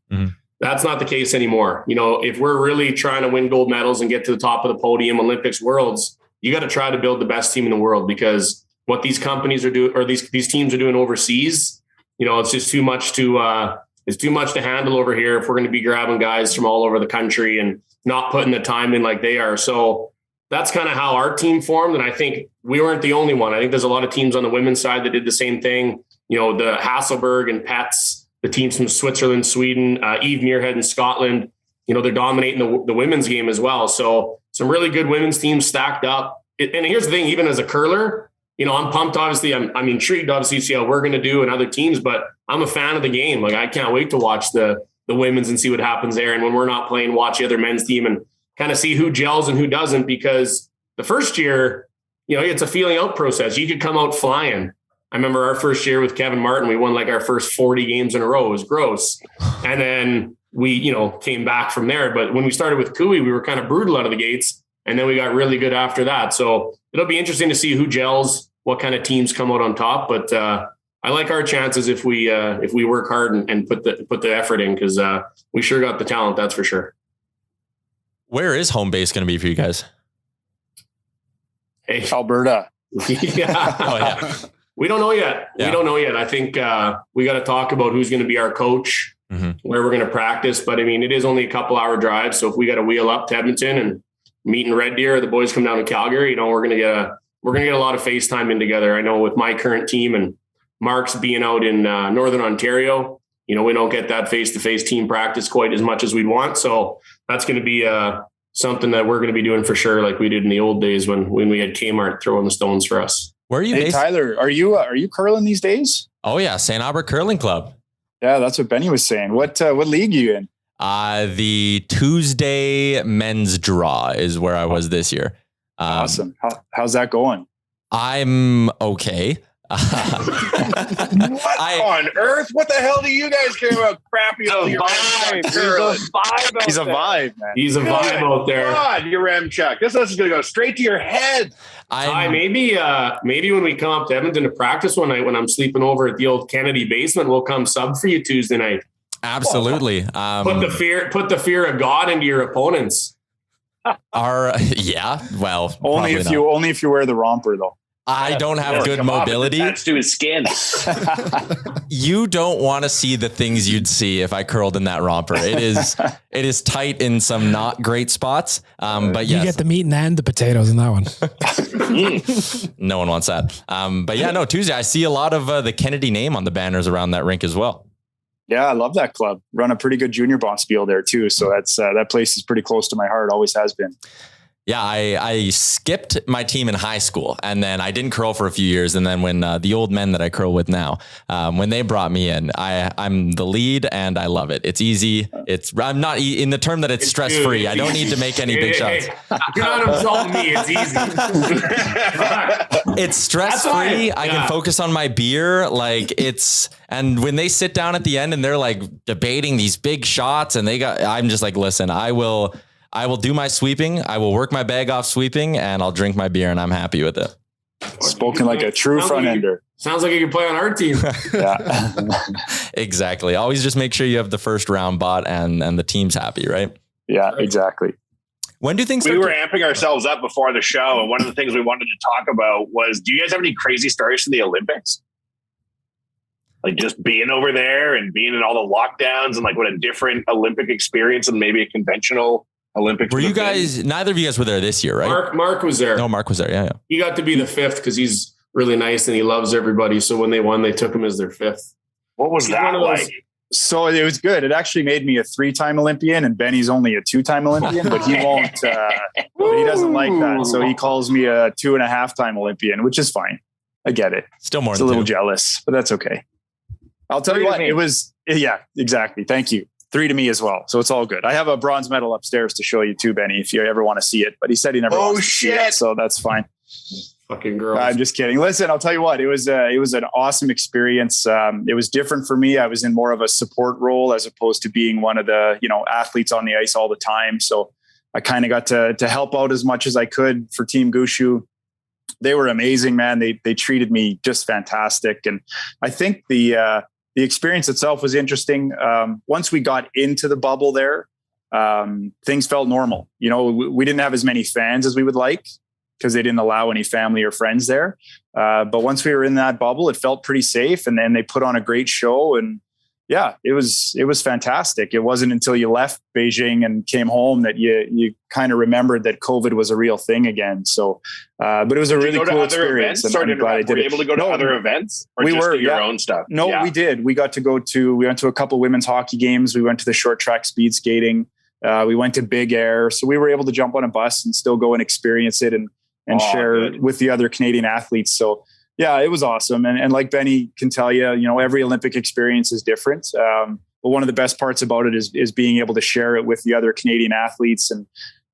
That's not the case anymore. If we're really trying to win gold medals and get to the top of the podium, Olympics, Worlds, you got to try to build the best team in the world, because what these companies are doing, or these teams are doing overseas, it's just too much to handle over here if we're going to be grabbing guys from all over the country and not putting the time in like they are. So that's kind of how our team formed. And I think we weren't the only one. I think there's a lot of teams on the women's side that did the same thing. The Hasselberg and Pets, the teams from Switzerland, Sweden, Eve Muirhead in Scotland, they're dominating the women's game as well. So some really good women's teams stacked up. And here's the thing, even as a curler, I'm pumped. Obviously, I'm intrigued, obviously, to see how we're going to do in other teams, but I'm a fan of the game. Like, I can't wait to watch the women's and see what happens there. And when we're not playing, watch the other men's team and kind of see who gels and who doesn't, because the first year, it's a feeling out process. You could come out flying. I remember our first year with Kevin Martin, we won like our first 40 games in a row. It was gross. And then we, came back from there. But when we started with Cooey, we were kind of brutal out of the gates, and then we got really good after that. So it'll be interesting to see who gels, what kind of teams come out on top. But I like our chances if we work hard and put the effort in, because we sure got the talent, that's for sure. Where is home base going to be for you guys? Hey. Alberta. Yeah. Oh, yeah. We don't know yet. Yeah. We don't know yet. I think we got to talk about who's going to be our coach, where we're going to practice. But I mean, it is only a couple hour drive. So if we got to wheel up to Edmonton and meet in Red Deer, the boys come down to Calgary, we're going to get a lot of FaceTime in together. I know with my current team and Marc's being out in Northern Ontario, we don't get that face-to-face team practice quite as much as we'd want. So that's going to be something that we're going to be doing for sure, like we did in the old days when we had Kmart throwing the stones for us. Where are you based? Tyler, are you curling these days? Oh yeah, St. Albert Curling Club. Yeah, that's what Benny was saying. What league are you in? The Tuesday men's draw is where I was this year. Awesome. How's that going? I'm okay. What on earth? What the hell do you guys care about crappy? He's a vibe, man. He's a vibe out there. God, you're Remchuk. This is going to go straight to your head. Maybe when we come up to Edmonton to practice one night when I'm sleeping over at the old Kennedy basement, we'll come sub for you Tuesday night. Absolutely. Put the fear of God into your opponents. Only if you wear the romper though. I don't have good mobility. That's to his skin. You don't want to see the things you'd see if I curled in that romper. It is tight in some not great spots. But yes. You get the meat and the potatoes in that one. No one wants that. But yeah, no, Tuesday, I see a lot of the Kennedy name on the banners around that rink as well. Yeah, I love that club. Run a pretty good junior boss field there too. So that's that place is pretty close to my heart. Always has been. Yeah, I skipped my team in high school, and then I didn't curl for a few years. And then when the old men that I curl with now, when they brought me in, I'm the lead, and I love it. It's easy. I'm not in the term that it's stress free. I don't need to make any big shots. You're not insulting me. It's easy. It's stress free. I can focus on my beer. And when they sit down at the end and they're like debating these big shots, and I'm just like, listen, I will do my sweeping. I will work my bag off sweeping, and I'll drink my beer, and I'm happy with it. Spoken like a true front ender. Sounds like you can play on our team. Yeah, exactly. Always just make sure you have the first round bought and the team's happy, right? Yeah, exactly. When do things we were amping ourselves up before the show, and one of the things we wanted to talk about was, do you guys have any crazy stories from the Olympics? Like just being over there and being in all the lockdowns and like what a different Olympic experience and maybe a conventional Olympics. Were you guys, neither of you guys were there this year, right? Marc was there. No, Marc was there. Yeah. He got to be the fifth because he's really nice and he loves everybody. So when they won, they took him as their fifth. What was that like? So it was good. It actually made me a 3-time Olympian, and Benny's only a 2-time Olympian, but he won't, he doesn't like that. So he calls me a 2.5-time Olympian, which is fine. I get it. Still more than a little jealous, but that's okay. I'll tell you what, it was, yeah, exactly. Thank you. 3 to me as well. So it's all good. I have a bronze medal upstairs to show you too, Benny, if you ever want to see it, but he said he never wants to see it, so that's fine. Fucking girls. I'm just kidding. Listen, I'll tell you what, it was an awesome experience. It was different for me. I was in more of a support role as opposed to being one of the, athletes on the ice all the time. So I kind of got to help out as much as I could for Team Gushu. They were amazing, man. They treated me just fantastic. And I think the experience itself was interesting. Once we got into the bubble there, things felt normal. We didn't have as many fans as we would like because they didn't allow any family or friends there. But once we were in that bubble, it felt pretty safe. And then they put on a great show. And yeah, it was fantastic. It wasn't until you left Beijing and came home that you kind of remembered that COVID was a real thing again. So, but it was a really cool experience. And I'm glad I did. Were you able to go to other events? Or we just were your own stuff. No, we did. We went to a couple of women's hockey games. We went to the short track speed skating. We went to Big Air. So we were able to jump on a bus and still go and experience it and share with the other Canadian athletes. So yeah, it was awesome. And like Benny can tell you, every Olympic experience is different. But one of the best parts about it is being able to share it with the other Canadian athletes and,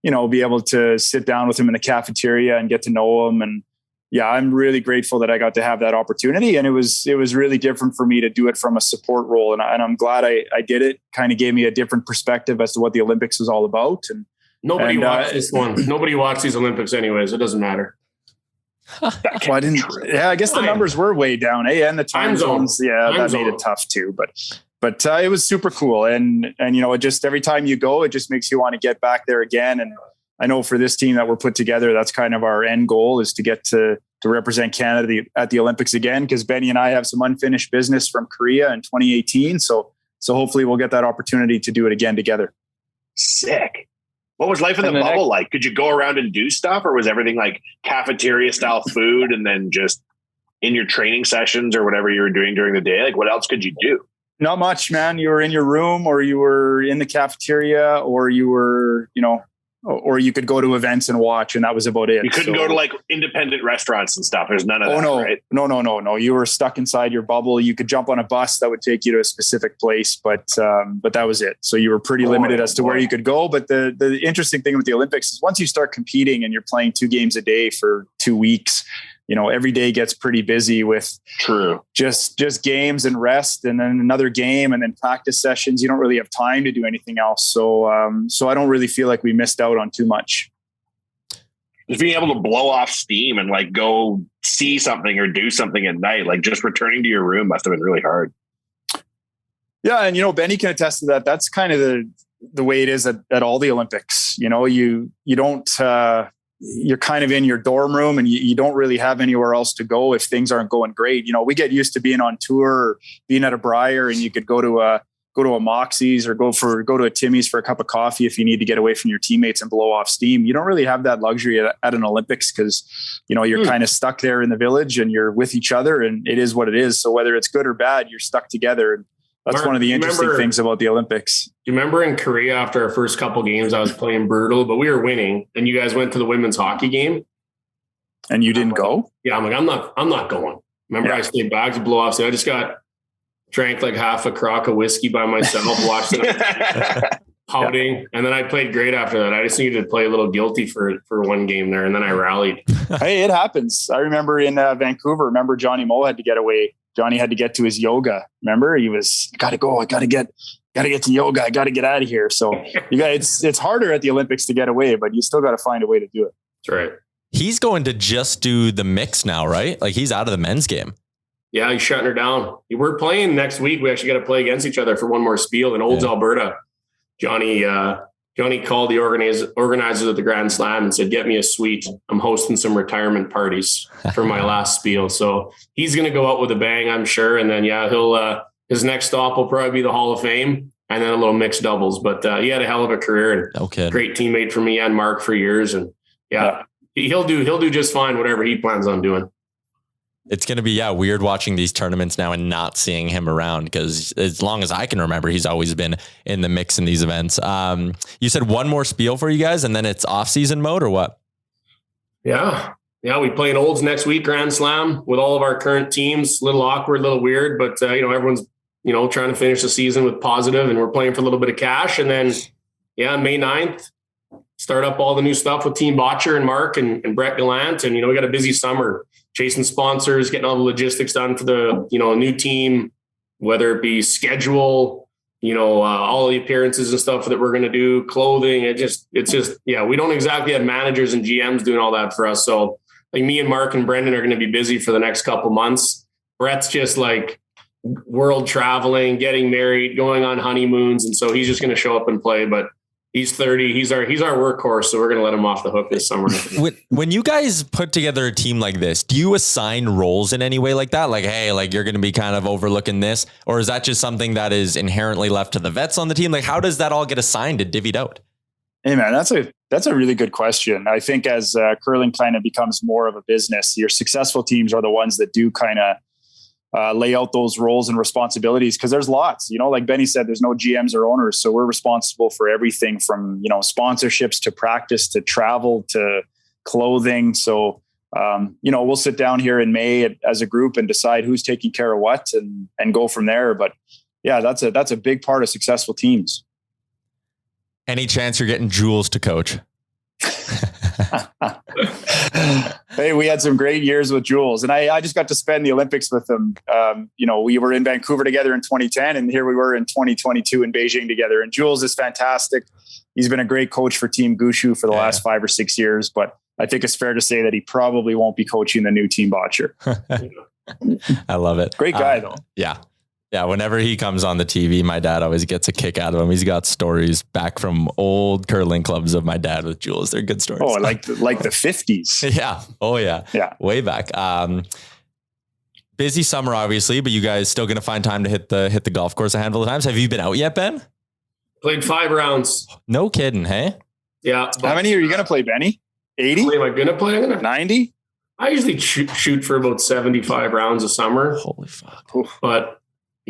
be able to sit down with them in the cafeteria and get to know them. And yeah, I'm really grateful that I got to have that opportunity. And it was really different for me to do it from a support role. And I'm glad I did it. Kind of gave me a different perspective as to what the Olympics was all about. And nobody watched this one. Nobody watched these Olympics anyways. It doesn't matter. I guess the numbers were way down, and the time zones. Yeah, that made it tough too. But it was super cool, and it just every time you go, it just makes you want to get back there again. And I know for this team that we're put together, that's kind of our end goal is to get to represent Canada at the Olympics again. Because Benny and I have some unfinished business from Korea in 2018, so hopefully we'll get that opportunity to do it again together. Sick. What was life in the bubble like? Could you go around and do stuff, or was everything like cafeteria style food and then just in your training sessions or whatever you were doing during the day? Like what else could you do? Not much, man. You were in your room, or you were in the cafeteria, or you were, or you could go to events and watch, and that was about it. You couldn't go to like independent restaurants and stuff. There's none of that. No, right? No. You were stuck inside your bubble. You could jump on a bus that would take you to a specific place, but that was it. So you were pretty limited as to where you could go. But the interesting thing with the Olympics is once you start competing and you're playing 2 games a day for 2 weeks, every day gets pretty busy with just games and rest, and then another game, and then practice sessions. You don't really have time to do anything else. So I don't really feel like we missed out on too much. Just being able to blow off steam and like go see something or do something at night, like just returning to your room must have been really hard. Yeah. And, Benny can attest to that. That's kind of the way it is at all the Olympics. You don't, you're kind of in your dorm room, and you don't really have anywhere else to go if things aren't going great. We get used to being on tour or being at a Briar, and you could go to a Moxie's or go to a Timmy's for a cup of coffee if you need to get away from your teammates and blow off steam. You don't really have that luxury at an Olympics because, you're kind of stuck there in the village and you're with each other, and it is what it is. So whether it's good or bad, you're stuck together. And that's Marc, one of the interesting things about the Olympics. Do you remember in Korea after our first couple games, I was playing brutal, but we were winning, and you guys went to the women's hockey game, and you didn't go? Yeah, I'm like, I'm not going. Remember, I stayed back to blow off. So I just drank like half a crock of whiskey by myself, watched it, pouting, and then I played great after that. I just needed to play a little guilty for one game there, and then I rallied. Hey, it happens. I remember in Vancouver. Johnny Moe had to get away. Johnny had to get to his yoga. Remember, he was got to go. I got to get to yoga. I got to get out of here. So it's harder at the Olympics to get away, but you still got to find a way to do it. That's right. He's going to just do the mix now, right? Like he's out of the men's game. Yeah, he's shutting her down. We're playing next week. We actually got to play against each other for one more spiel in Olds, Alberta. Johnny called the organizers of the Grand Slam and said, "Get me a suite. I'm hosting some retirement parties for my last spiel." So he's going to go out with a bang, I'm sure. And then, he'll his next stop will probably be the Hall of Fame and then a little mixed doubles. But he had a hell of a career and great teammate for me and Marc for years. And he'll do just fine, whatever he plans on doing. It's going to be, weird watching these tournaments now and not seeing him around, because as long as I can remember, he's always been in the mix in these events. You said one more spiel for you guys and then it's off-season mode, or what? Yeah. We play in Olds next week, Grand Slam, with all of our current teams. A little awkward, a little weird, but everyone's, trying to finish the season with positive, and we're playing for a little bit of cash. And then, on May 9th, start up all the new stuff with Team Botcher and Marc and Brett Gallant. And, we got a busy summer chasing sponsors, getting all the logistics done for the, new team, whether it be schedule, all the appearances and stuff that we're going to do, clothing. It's just, we don't exactly have managers and GMs doing all that for us. So like me and Marc and Brendan are going to be busy for the next couple months. Brett's just like world traveling, getting married, going on honeymoons. And so he's just going to show up and play, but he's 30. He's our workhorse. So we're going to let him off the hook this summer. When you guys put together a team like this, do you assign roles in any way like that? Like, hey, like you're going to be kind of overlooking this, or is that just something that is inherently left to the vets on the team? Like, how does that all get assigned and divvied out? Hey man, that's a really good question. I think as curling kind of becomes more of a business, your successful teams are the ones that do kind of lay out those roles and responsibilities, because there's lots, like Benny said, there's no GMs or owners. So we're responsible for everything from, sponsorships to practice to travel to clothing. So, we'll sit down here in May as a group and decide who's taking care of what and go from there. But that's a big part of successful teams. Any chance you're getting Jules to coach? Hey, we had some great years with Jules, and I just got to spend the Olympics with him. We were in Vancouver together in 2010, and here we were in 2022 in Beijing together. And Jules is fantastic. He's been a great coach for Team Gushu for the last 5 or 6 years, but I think it's fair to say that he probably won't be coaching the new Team Botcher. I love it. Great guy though. Yeah. Yeah, whenever he comes on the TV, my dad always gets a kick out of him. He's got stories back from old curling clubs of my dad with Jules. They're good stories. Oh, like the 50s. Yeah. Oh, yeah. Yeah. Way back. Busy summer, obviously, but you guys still going to find time to hit the golf course a handful of times. Have you been out yet, Ben? Played 5 rounds. No kidding, hey? Yeah. How many are you going to play, Benny? 80? Am I going to play? 90? I usually shoot for about 75 rounds a summer. Holy fuck. But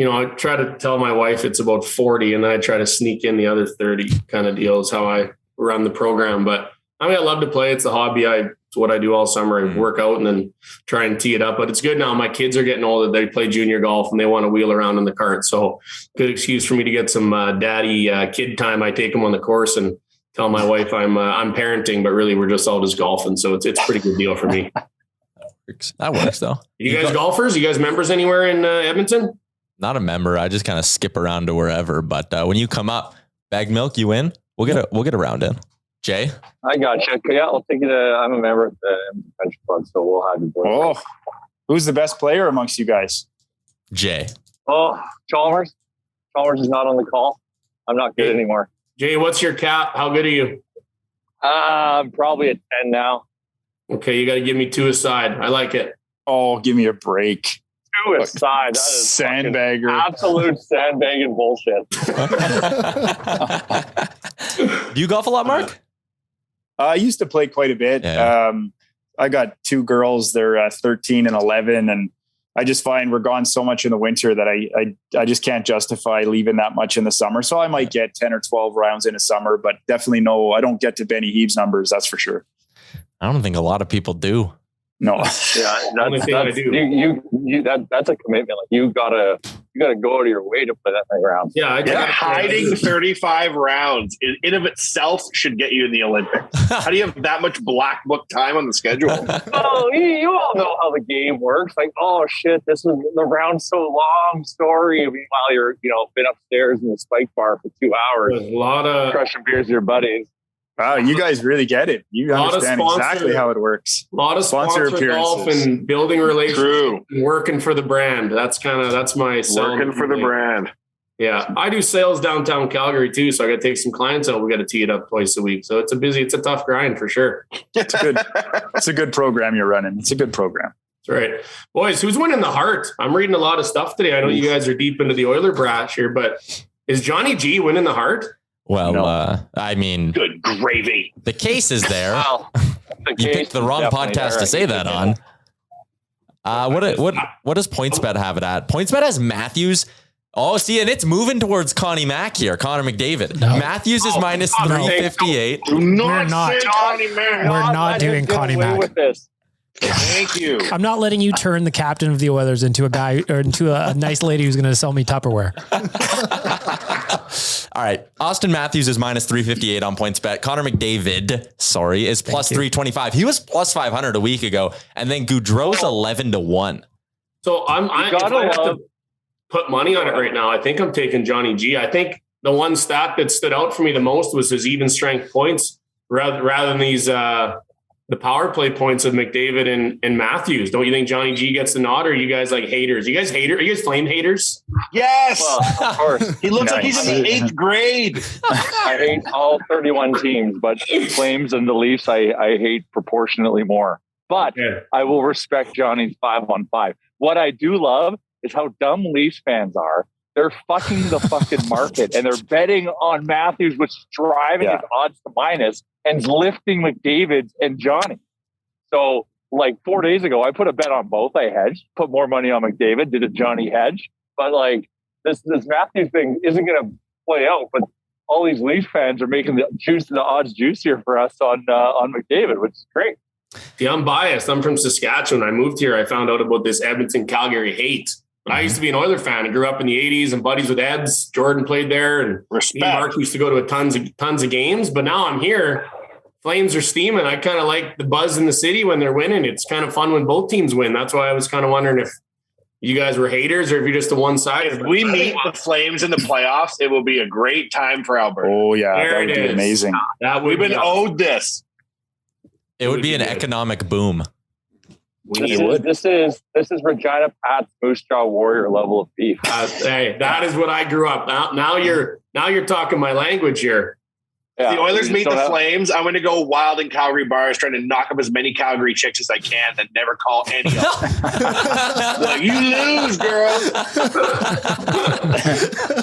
I try to tell my wife it's about 40 and then I try to sneak in the other 30 kind of deal is how I run the program. But I mean, I love to play. It's a hobby. It's what I do all summer. I work out and then try and tee it up. But it's good now. My kids are getting older. They play junior golf and they want to wheel around in the cart. So good excuse for me to get some daddy kid time. I take them on the course and tell my wife I'm parenting, but really we're just all just golfing. So it's a pretty good deal for me. That works though. You guys golfers? You guys members anywhere in Edmonton? Not a member. I just kind of skip around to wherever. But when you come up, Baggedmilk, you in? We'll get a round in. Jay? I got you. Yeah, I'll take it. I'm a member at the Country Club, so we'll have you boys. Oh, who's the best player amongst you guys? Jay. Oh, Chalmers. Chalmers is not on the call. I'm not good anymore. Jay, what's your cap? How good are you? I'm probably at 10 now. Okay, you got to give me 2 aside. I like it. Oh, give me a break. 2 aside. That is Sandbagger. Absolute sandbagging bullshit. Do you golf a lot, Mark? I used to play quite a bit. Yeah. I got 2 girls. They're 13 and 11. And I just find we're gone so much in the winter that I just can't justify leaving that much in the summer. So I might get 10 or 12 rounds in a summer, but definitely I don't get to Benny Hebert's numbers. That's for sure. I don't think a lot of people do. No. Yeah, Only thing I do. That's a commitment. Like you gotta go out of your way to play that many rounds. Yeah, hiding 35 rounds in of itself should get you in the Olympics. How do you have that much black book time on the schedule? Oh, you all know how the game works. Like, oh shit, this is the round so long story. Meanwhile, you're been upstairs in the spike bar for 2 hours, a lot of crushing beers with your buddies. Wow, you guys really get it. You understand exactly how it works. A lot of sponsor golf and building relationships and working for the brand. That's my working for the brand. Yeah, I do sales downtown Calgary too, so I got to take some clients out. We got to tee it up twice a week, so it's a tough grind for sure. It's a good program you're running. It's a good program. That's right, boys. Who's winning the heart? I'm reading a lot of stuff today. I know you guys are deep into the Oiler brash here, but is Johnny G winning the heart? Well, No. I mean, Good gravy. the case is there. Well, You picked the wrong podcast to say that on. What does PointsBet have it at? PointsBet has Matthews. Oh, see, and it's moving towards Connie Mack here. Connor McDavid. No. Matthews is minus 358. Do We're not not. say Connie Mack. We're not doing Connie Mack. with this. Thank you. I'm not letting you turn the captain of the Oilers into a guy or into a nice lady who's going to sell me Tupperware. All right. Austin Matthews is minus 358 on PointsBet. Connor McDavid, is plus 325. He was plus 500 a week ago. And then Goudreau's 11-1. So I have to put money on it right now. I think I'm taking Johnny G. I think the one stat that stood out for me the most was his even strength points rather than these the power play points of McDavid and Matthews. Don't you think Johnny G gets the nod, or are you guys like haters? Are you guys flame haters? Yes. Well, of course. He looks like he's in the 8th grade. I hate all 31 teams, but Flames and the Leafs, I hate proportionately more. But I will respect Johnny's 5-on-5. What I do love is how dumb Leafs fans are. They're fucking the fucking market, and they're betting on Matthews, which is driving his odds to minus and lifting McDavid and Johnny. So, like 4 days ago, I put a bet on both. I hedged, put more money on McDavid, did a Johnny hedge. But like this Matthews thing isn't going to play out. But all these Leafs fans are making the odds juicier for us on McDavid, which is great. Yeah, I'm biased. I'm from Saskatchewan. I moved here. I found out about this Edmonton Calgary hate. I used to be an Oiler fan. I grew up in the 80s and buddies with Eds. Jordan played there, and me and Marc used to go to tons of games. But now I'm here. Flames are steaming. I kind of like the buzz in the city when they're winning. It's kind of fun when both teams win. That's why I was kind of wondering if you guys were haters or if you're just a one-sided. If we meet the Flames in the playoffs, it will be a great time for Alberta. Oh, yeah. There that would be amazing. We've been owed this. It would be an economic boom. This is Regina Pat's Moose Jaw Warrior level of beef. Hey, that is what I grew up. Now you're talking my lange here. Yeah. The Oilers meet the Flames. I'm going to go wild in Calgary bars, trying to knock up as many Calgary chicks as I can, and never call any of them. Like, you lose, girl.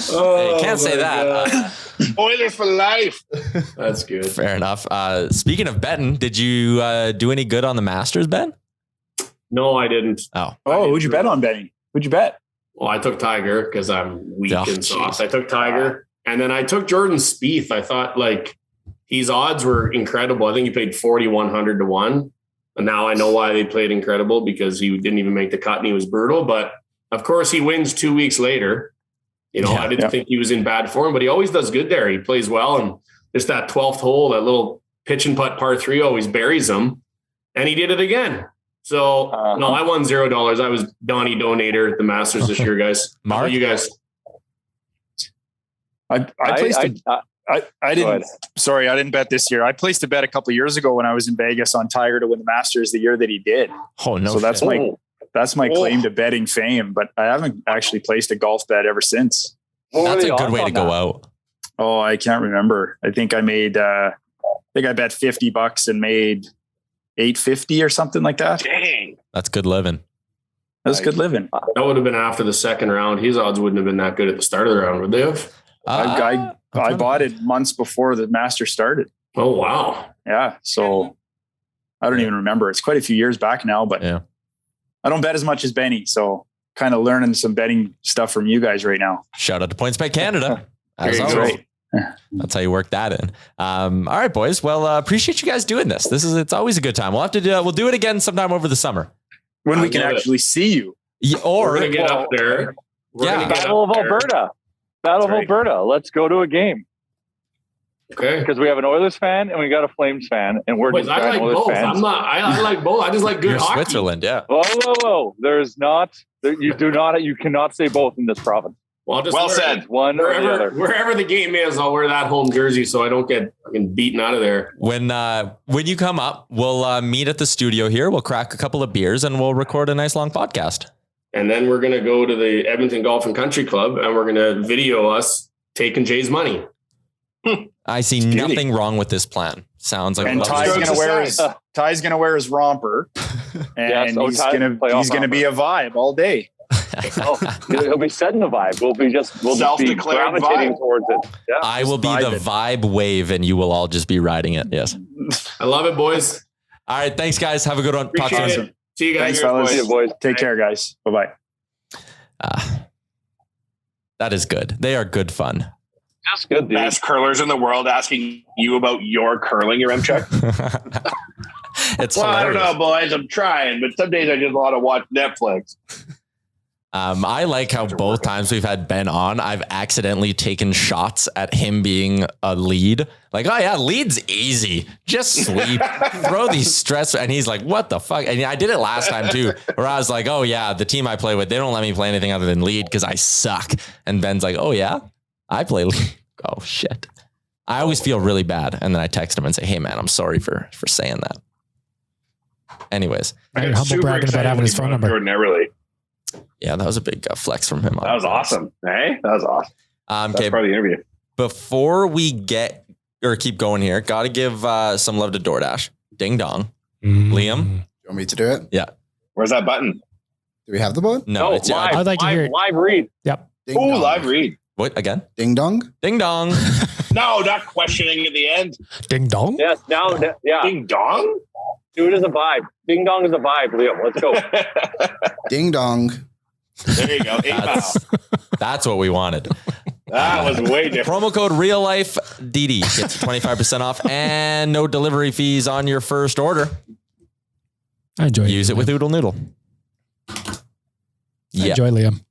Hey, can't say that. Oilers for life. That's good. Fair enough. Speaking of betting, did you do any good on the Masters, Ben? No, I didn't. Oh, who'd you bet on, Benny? Who'd you bet? Well, I took Tiger because I'm weak and soft. Geez. I took Tiger. And then I took Jordan Spieth. I thought like his odds were incredible. I think he played 4,100 to 1. And now I know why they played incredible, because he didn't even make the cut and he was brutal. But of course he wins 2 weeks later. I didn't think he was in bad form, but he always does good there. He plays well. And just that 12th hole, that little pitch and putt par 3 always buries him. And he did it again. So no, I won $0. I was Donnie Donator at the Masters this year, guys. Mark? How about you guys? I didn't. Sorry, I didn't bet this year. I placed a bet a couple of years ago when I was in Vegas on Tiger to win the Masters the year that he did. Oh no! So that's my claim to betting fame. But I haven't actually placed a golf bet ever since. That's a good way to go out. Oh, I can't remember. I think I made. I bet $50 and made $850 or something like that. Dang, That's good living. That's good living. That would have been after the second round. His odds wouldn't have been that good at the start of the round, would they have? I bought it months before the Masters started. Oh, wow. Yeah. So I don't even remember. It's quite a few years back now, but Yeah. I don't bet as much as Benny. So kind of learning some betting stuff from you guys right now. Shout out to PointsBet Canada. As That's always. right. That's how you work that in. All right, boys. Well, appreciate you guys doing this. It's always a good time. We'll have to we'll do it again sometime over the summer. When we can actually see you. Yeah, We're going to get up there. Battle of Alberta. Battle of Alberta. Let's go to a game. Okay. Because we have an Oilers fan and we got a Flames fan, and we're just I like Oilers both. fans. I like both. I just like good You're hockey. Switzerland, yeah. Whoa. You cannot say both in this province. Well said. One or the other. Wherever the game is, I'll wear that home jersey so I don't get fucking beaten out of there. When you come up, we'll meet at the studio here. We'll crack a couple of beers and we'll record a nice long podcast. And then we're going to go to the Edmonton Golf and Country Club and we're going to video us taking Jay's money. I see nothing wrong with this plan. Sounds like And Ty's going to wear his romper, and he's going to be a vibe all day. He'll be setting the vibe. We'll just be Self-declared gravitating vibe. towards it. Yeah. I will be the vibe wave and you will all just be riding it. Yes. I love it, boys. All right. Thanks, guys. Have a good one. Talk Appreciate soon. it. See you guys. Thanks, fellas. See you, boys. Take care, guys. Bye-bye. That is good. They are good fun. That's good, dude. best curlers in the world asking you about your curling, your M-check. It's Well, I don't hilarious. know, boys. I'm trying, but some days I just want to watch Netflix. I like how both times we've had Ben on, I've accidentally taken shots at him being a lead. Like, oh yeah, lead's easy. Just sleep, throw these stress. And he's like, what the fuck? And I did it last time too, where I was like, oh yeah, the team I play with, they don't let me play anything other than lead because I suck. And Ben's like, oh yeah, I play lead. Oh shit. I always feel really bad. And then I text him and say, hey man, I'm sorry for saying that. Anyways. You're humble bragging about having his phone number. Jordan Everly. Yeah, that was a big flex from him. That was awesome. Hey, that was awesome. That's Okay, part of the interview. before we keep going here, got to give some love to DoorDash. Ding dong. Liam? You want me to do it? Yeah. Where's that button? Do we have the button? No, it's live, I'd like to hear it. live read. Yep. Ding Ooh, dong. live read. what again? Ding dong. Ding dong. No, not questioning at the end. Ding dong. Yes, yeah. Ding dong? Dude is a vibe. Ding dong is a vibe, Liam. Let's go. Ding dong. There you go. That's what we wanted. That was way different. Promo code Real Life DD gets you 25% off and no delivery fees on your first order. I enjoy Use it with Liam. Oodle Noodle. I Yeah. enjoy Liam.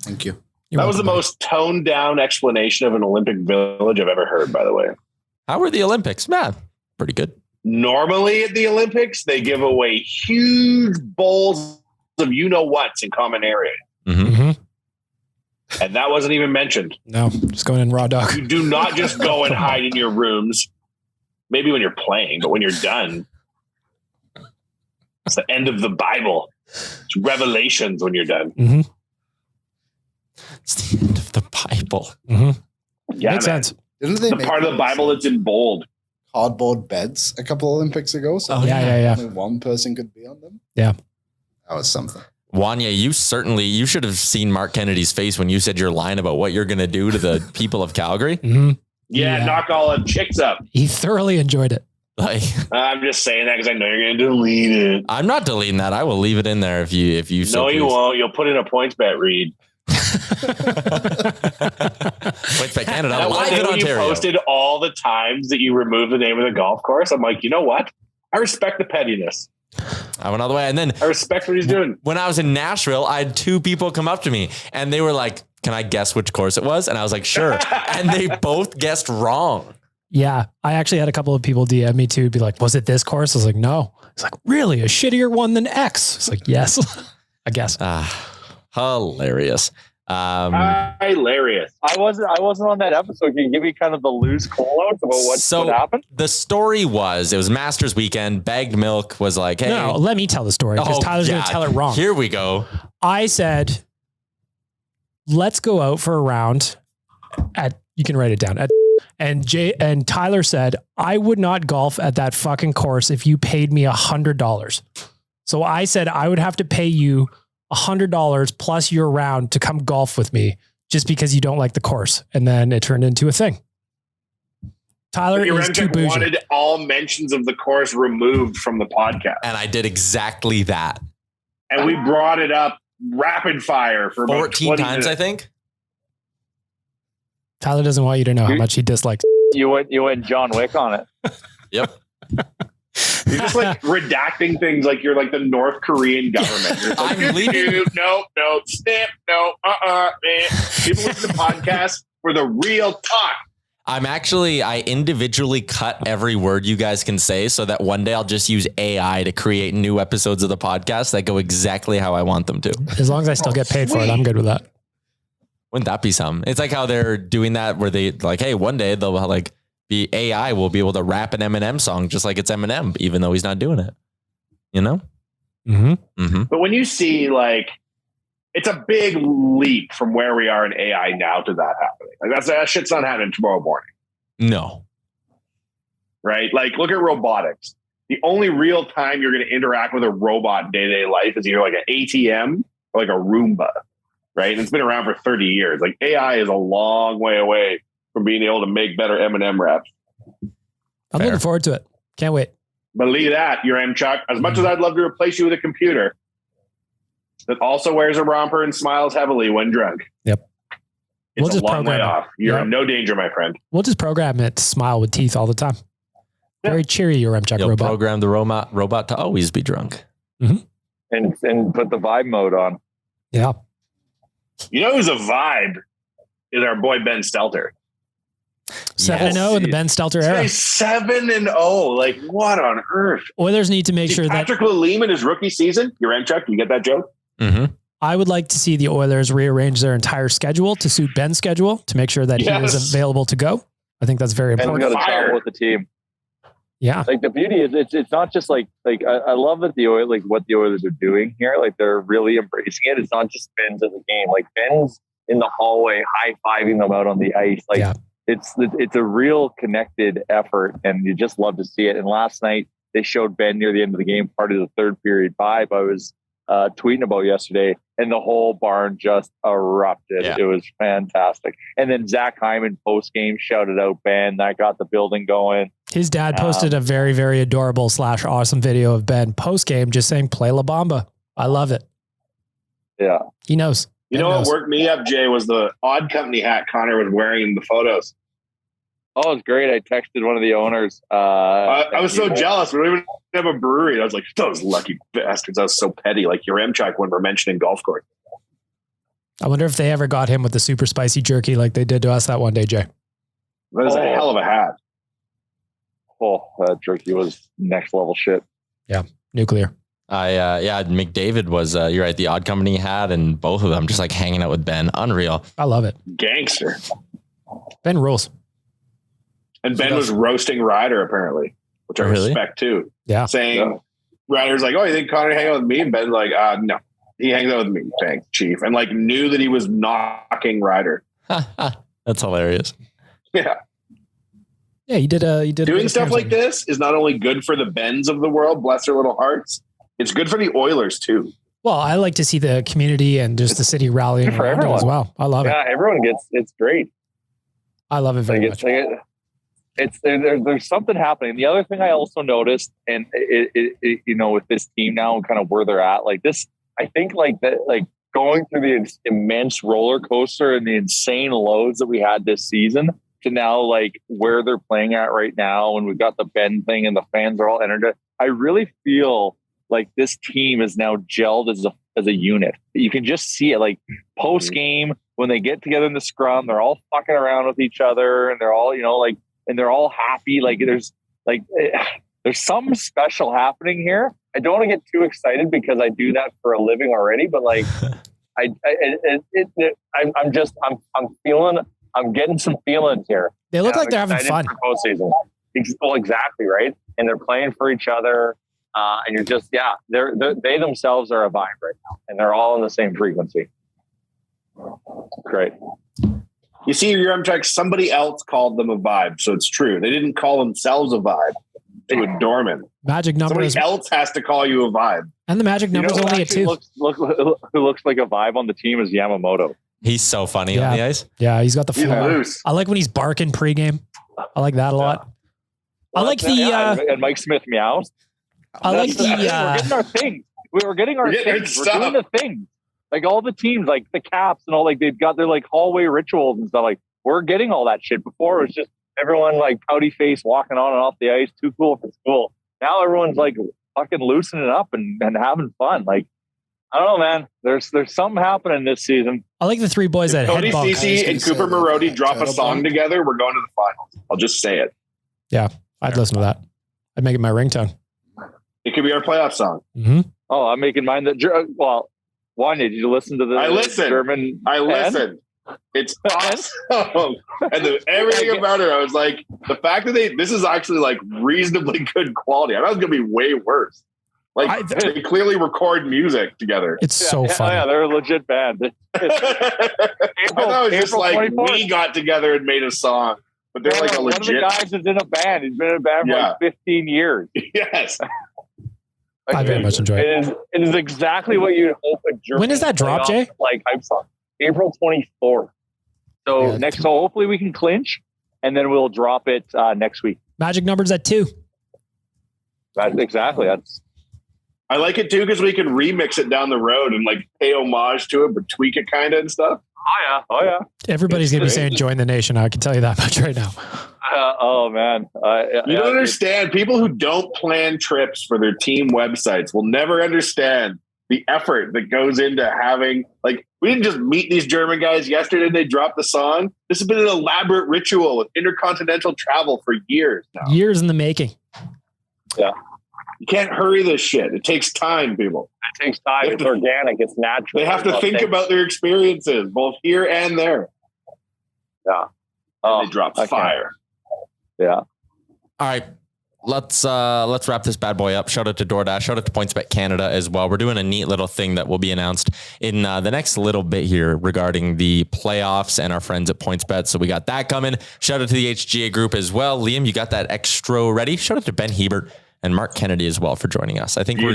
Thank you. You're That was the welcome, most toned down explanation of an Olympic village I've ever heard, by the way. How were the Olympics? Man, pretty good. Normally at the Olympics, they give away huge bowls of you-know-whats in common area. Mm-hmm. buddy. Mhm. And that wasn't even mentioned. No, just going in raw dog. You do not just go and hide in your rooms, maybe when you're playing, but when you're done, it's the end of the Bible. It's Revelations when you're done. Mm-hmm. It's the end of the Bible. Mm-hmm. Yeah, Makes man. sense. Didn't they The make part of the Bible that's in bold. cardboard beds a couple Olympics ago? So Oh, yeah. only one person could be on them. Yeah. That was something. Wanye, you should have seen Mark Kennedy's face when you said your line about what you're going to do to the people of Calgary. Mm-hmm. Yeah, Yeah. knock all the chicks up. He thoroughly enjoyed it. Like, I'm just saying that because I know you're going to delete it. I'm not deleting that. I will leave it in there if you so No, you please. won't. You'll put in a points bet read. PointsBet Canada, That one live day in when you Ontario. posted all the times that you removed the name of the golf course, I'm like, you know what? I respect the pettiness. I went all the way. And then I respect what he's doing. when I was in Nashville, I had 2 people come up to me and they were like, can I guess which course it was? And I was like, sure. And they both guessed wrong. Yeah. I actually had a couple of people DM me too, be like, was it this course? I was like, no. It's like, really? A shittier one than X? It's like, yes, I guess. Hilarious. Hilarious. I wasn't on that episode. Can you give me kind of the loose call-outs about what happened? The story was, it was Masters weekend. Baggedmilk was like, hey. No, let me tell the story because Tyler's going to tell it wrong. Here we go. I said, let's go out for a round you can write it down. And Tyler said, I would not golf at that fucking course if you paid me $100. So I said, I would have to pay you $100 plus your round to come golf with me just because you don't like the course. And then it turned into a thing. Tyler is too bougie. Wanted all mentions of the course removed from the podcast. And I did exactly that. And we brought it up rapid fire for 14 times, minutes. I think. Tyler doesn't want you to know how much he dislikes. You went John Wick on it. Yep. You're just like redacting things like you're like the North Korean government. You're like, I'm leaving. No, snip, no, man. People listen to podcasts for the real talk. I individually cut every word you guys can say so that one day I'll just use AI to create new episodes of the podcast that go exactly how I want them to. As long as I still get paid for it, I'm good with that. Wouldn't that be something? It's like how they're doing that where they like, hey, one day they'll like be AI will be able to rap an Eminem song just like it's Eminem, even though he's not doing it. You know? Mm-hmm. Mm-hmm. But when you see like, it's a big leap from where we are in AI now to that happening. Like that shit's not happening tomorrow morning. No. Right? Like look at robotics. The only real time you're going to interact with a robot in day-to-day life is either like an ATM or like a Roomba. Right? And it's been around for 30 years. Like AI is a long way away from being able to make better M&M raps. I'm looking forward to it. Can't wait. Believe that, your Chuck. As much as I'd love to replace you with a computer that also wears a romper and smiles heavily when drunk. Yep. It's We'll a just long way program it. off. You're Yep. in no danger, my friend. We'll just program it to smile with teeth all the time. Very cheery, your Chuck You'll robot. program the robot to always be drunk. And put the vibe mode on. Yeah. You know who's a vibe is our boy Ben Stelter. 7-0 in the Ben Stelter era. He's 7-0. Like, what on earth? Oilers need to make sure that Patrick Lalime in his rookie season. Your Chuck, you get that joke? Mm-hmm. I would like to see the Oilers rearrange their entire schedule to suit Ben's schedule to make sure that he is available to go. I think that's very And important. got to travel with the team. Yeah. Like the beauty is it's not just like I love that the Oilers, like what the Oilers are doing here. Like they're really embracing it. It's not just Ben's in the game. Like Ben's in the hallway, high-fiving them out on the ice. Like it's a real connected effort, and you just love to see it. And last night they showed Ben near the end of the game, part of the third period vibe I was tweeting about yesterday, and the whole barn just erupted. Yeah. It was fantastic. And then Zach Hyman post game shouted out Ben. That got the building going. His dad posted a very, very adorable / awesome video of Ben post game just saying, play La Bamba. I love it. Yeah. He knows. You know what worked me up, Jay, was the Odd Company hat Connor was wearing in the photos. Oh, it's great. I texted one of the owners. I was so jealous. We don't even have a brewery. I was like, those lucky bastards. I was so petty. Like your Chuck when we're mentioning golf course. I wonder if they ever got him with the super spicy jerky like they did to us that one day, Jay. That is a hell of a hat. Oh, that jerky was next level shit. Yeah. Nuclear. McDavid was, you're right, the Odd Company hat, and both of them just like hanging out with Ben. Unreal. I love it. Gangster. Ben rules. And Ben was roasting Ryder, apparently, which I respect too. Yeah. Saying, Ryder's like, oh, you think Connor hang out with me? And Ben's like, no, he hangs out with me. Thanks, Chief. And like knew that he was knocking Ryder. That's hilarious. Yeah. Yeah, he did doing stuff like this is not only good for the Bens of the world, bless their little hearts. It's good for the Oilers too. Well, I like to see the community and just the city rallying around it as well. I love it. Yeah, everyone gets it's great. I love it very much. there's something happening. The other thing I also noticed, and it with this team now and kind of where they're at, like this, I think like that, like going through the immense roller coaster and the insane lows that we had this season to now like where they're playing at right now, and we've got the Ben thing and the fans are all energized. I really feel like this team is now gelled as a unit. You can just see it, like post game when they get together in the scrum, they're all fucking around with each other, and they're all and they're all happy. Like there's something special happening here. I don't want to get too excited because I do that for a living already, but like I'm getting some feelings here. They look like they're having fun. Postseason. Well, exactly right, and they're playing for each other. And you're just, they themselves are a vibe right now, and they're all on the same frequency. Great. You see, your check, somebody else called them a vibe, so it's true. They didn't call themselves a vibe to a doorman. Magic number. Somebody else has to call you a vibe. And the magic number is only a 2. Who looks like a vibe on the team is Yamamoto. He's so funny on the ice. Yeah, he's got the floor. Loose. I like when he's barking pregame. I like that a lot. I like and Mike Smith meows. I like we're getting our things. We're getting our things. We're doing the things. Like all the teams, like the Caps and all, like they've got their like hallway rituals and stuff. Like we're getting all that shit. Before it was just everyone like pouty face walking on and off the ice, too cool for school. Now everyone's like fucking loosening up and having fun. Like I don't know, man. There's something happening this season. I like the 3 boys that Cody headbunk. Ceci and Cooper Marody drop a song together. We're going to the finals. I'll just say it. Yeah, I'd listen to that. I'd make it my ringtone. It could be our playoff song. Mm-hmm. Oh, I'm making mine. Wanye, did you listen to the German? I listened. It's awesome. And everything about it, I was like, the fact that this is actually like reasonably good quality. I thought it was going to be way worse. Like they clearly record music together. It's so fun. Yeah, they're a legit band. I thought it was just like 24th. We got together and made a song, but they're like a legit. One of the guys is in a band. He's been in a band for like 15 years. Yes. I very much enjoy it. It is exactly what you'd hope a German. When does that drop, Jay? Like hype song. April 24th. So so hopefully we can clinch, and then we'll drop it next week. Magic numbers at 2. Exactly. I like it too because we can remix it down the road and like pay homage to it, but tweak it kind of and stuff. Oh yeah. Everybody's going to be saying join the nation. I can tell you that much right now. Oh man. You don't understand. People who don't plan trips for their team websites will never understand the effort that goes into having, like, we didn't just meet these German guys yesterday and they dropped the song. This has been an elaborate ritual with intercontinental travel for years now. Years in the making. Yeah. You can't hurry this shit. It takes time, people. It takes time. It's organic. It's natural. They have to think about their experiences, both here and there. Yeah. And they drop fire. Yeah. All right. Let's wrap this bad boy up. Shout out to DoorDash. Shout out to PointsBet Canada as well. We're doing a neat little thing that will be announced in the next little bit here regarding the playoffs and our friends at PointsBet. So we got that coming. Shout out to the HGA group as well. Liam, you got that extra ready. Shout out to Ben Hebert and Marc Kennedy as well for joining us. I think we're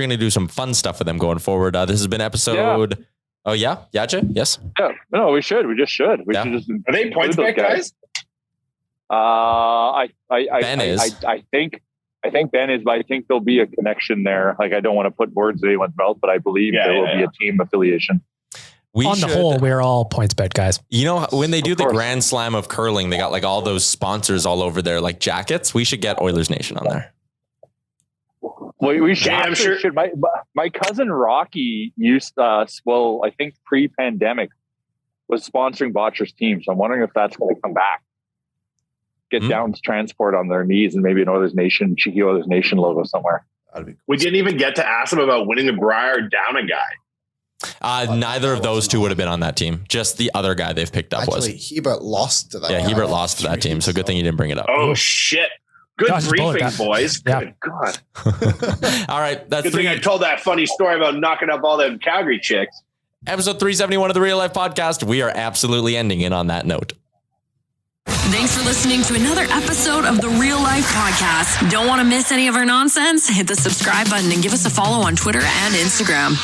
gonna do some fun stuff with them going forward. This has been episode. Yeah. Oh yeah, Jay? Yes. Yeah. No, we should. We just should. We should just. Are they PointsBet guys? Ben is. I think Ben is, but I think there'll be a connection there. Like I don't want to put words in anyone's mouth, but I believe there will be a team affiliation. The whole, we're all PointsBet guys. You know, when they do the Grand Slam of curling, they got like all those sponsors all over their like jackets. We should get Oilers Nation on there. Well, we should. I'm sure. My cousin Rocky used, I think pre-pandemic was sponsoring Botcher's team. So I'm wondering if that's going to come back. Get down to transport on their knees and maybe an Oilers Nation, cheeky Oilers Nation logo somewhere. That'd be cool. We didn't even get to ask him about winning the Brier down a guy. Neither of those two would have been on that team. Just the other guy they've picked up was. Hebert lost to that. Yeah, Hebert lost to that team. So good thing you didn't bring it up. Oh, shit. Good briefing, boys. Yeah. Good God. All right. That's good thing I told that funny story about knocking up all them Calgary chicks. Episode 371 of the Real Life Podcast. We are absolutely ending it on that note. Thanks for listening to another episode of the Real Life Podcast. Don't want to miss any of our nonsense? Hit the subscribe button and give us a follow on Twitter and Instagram.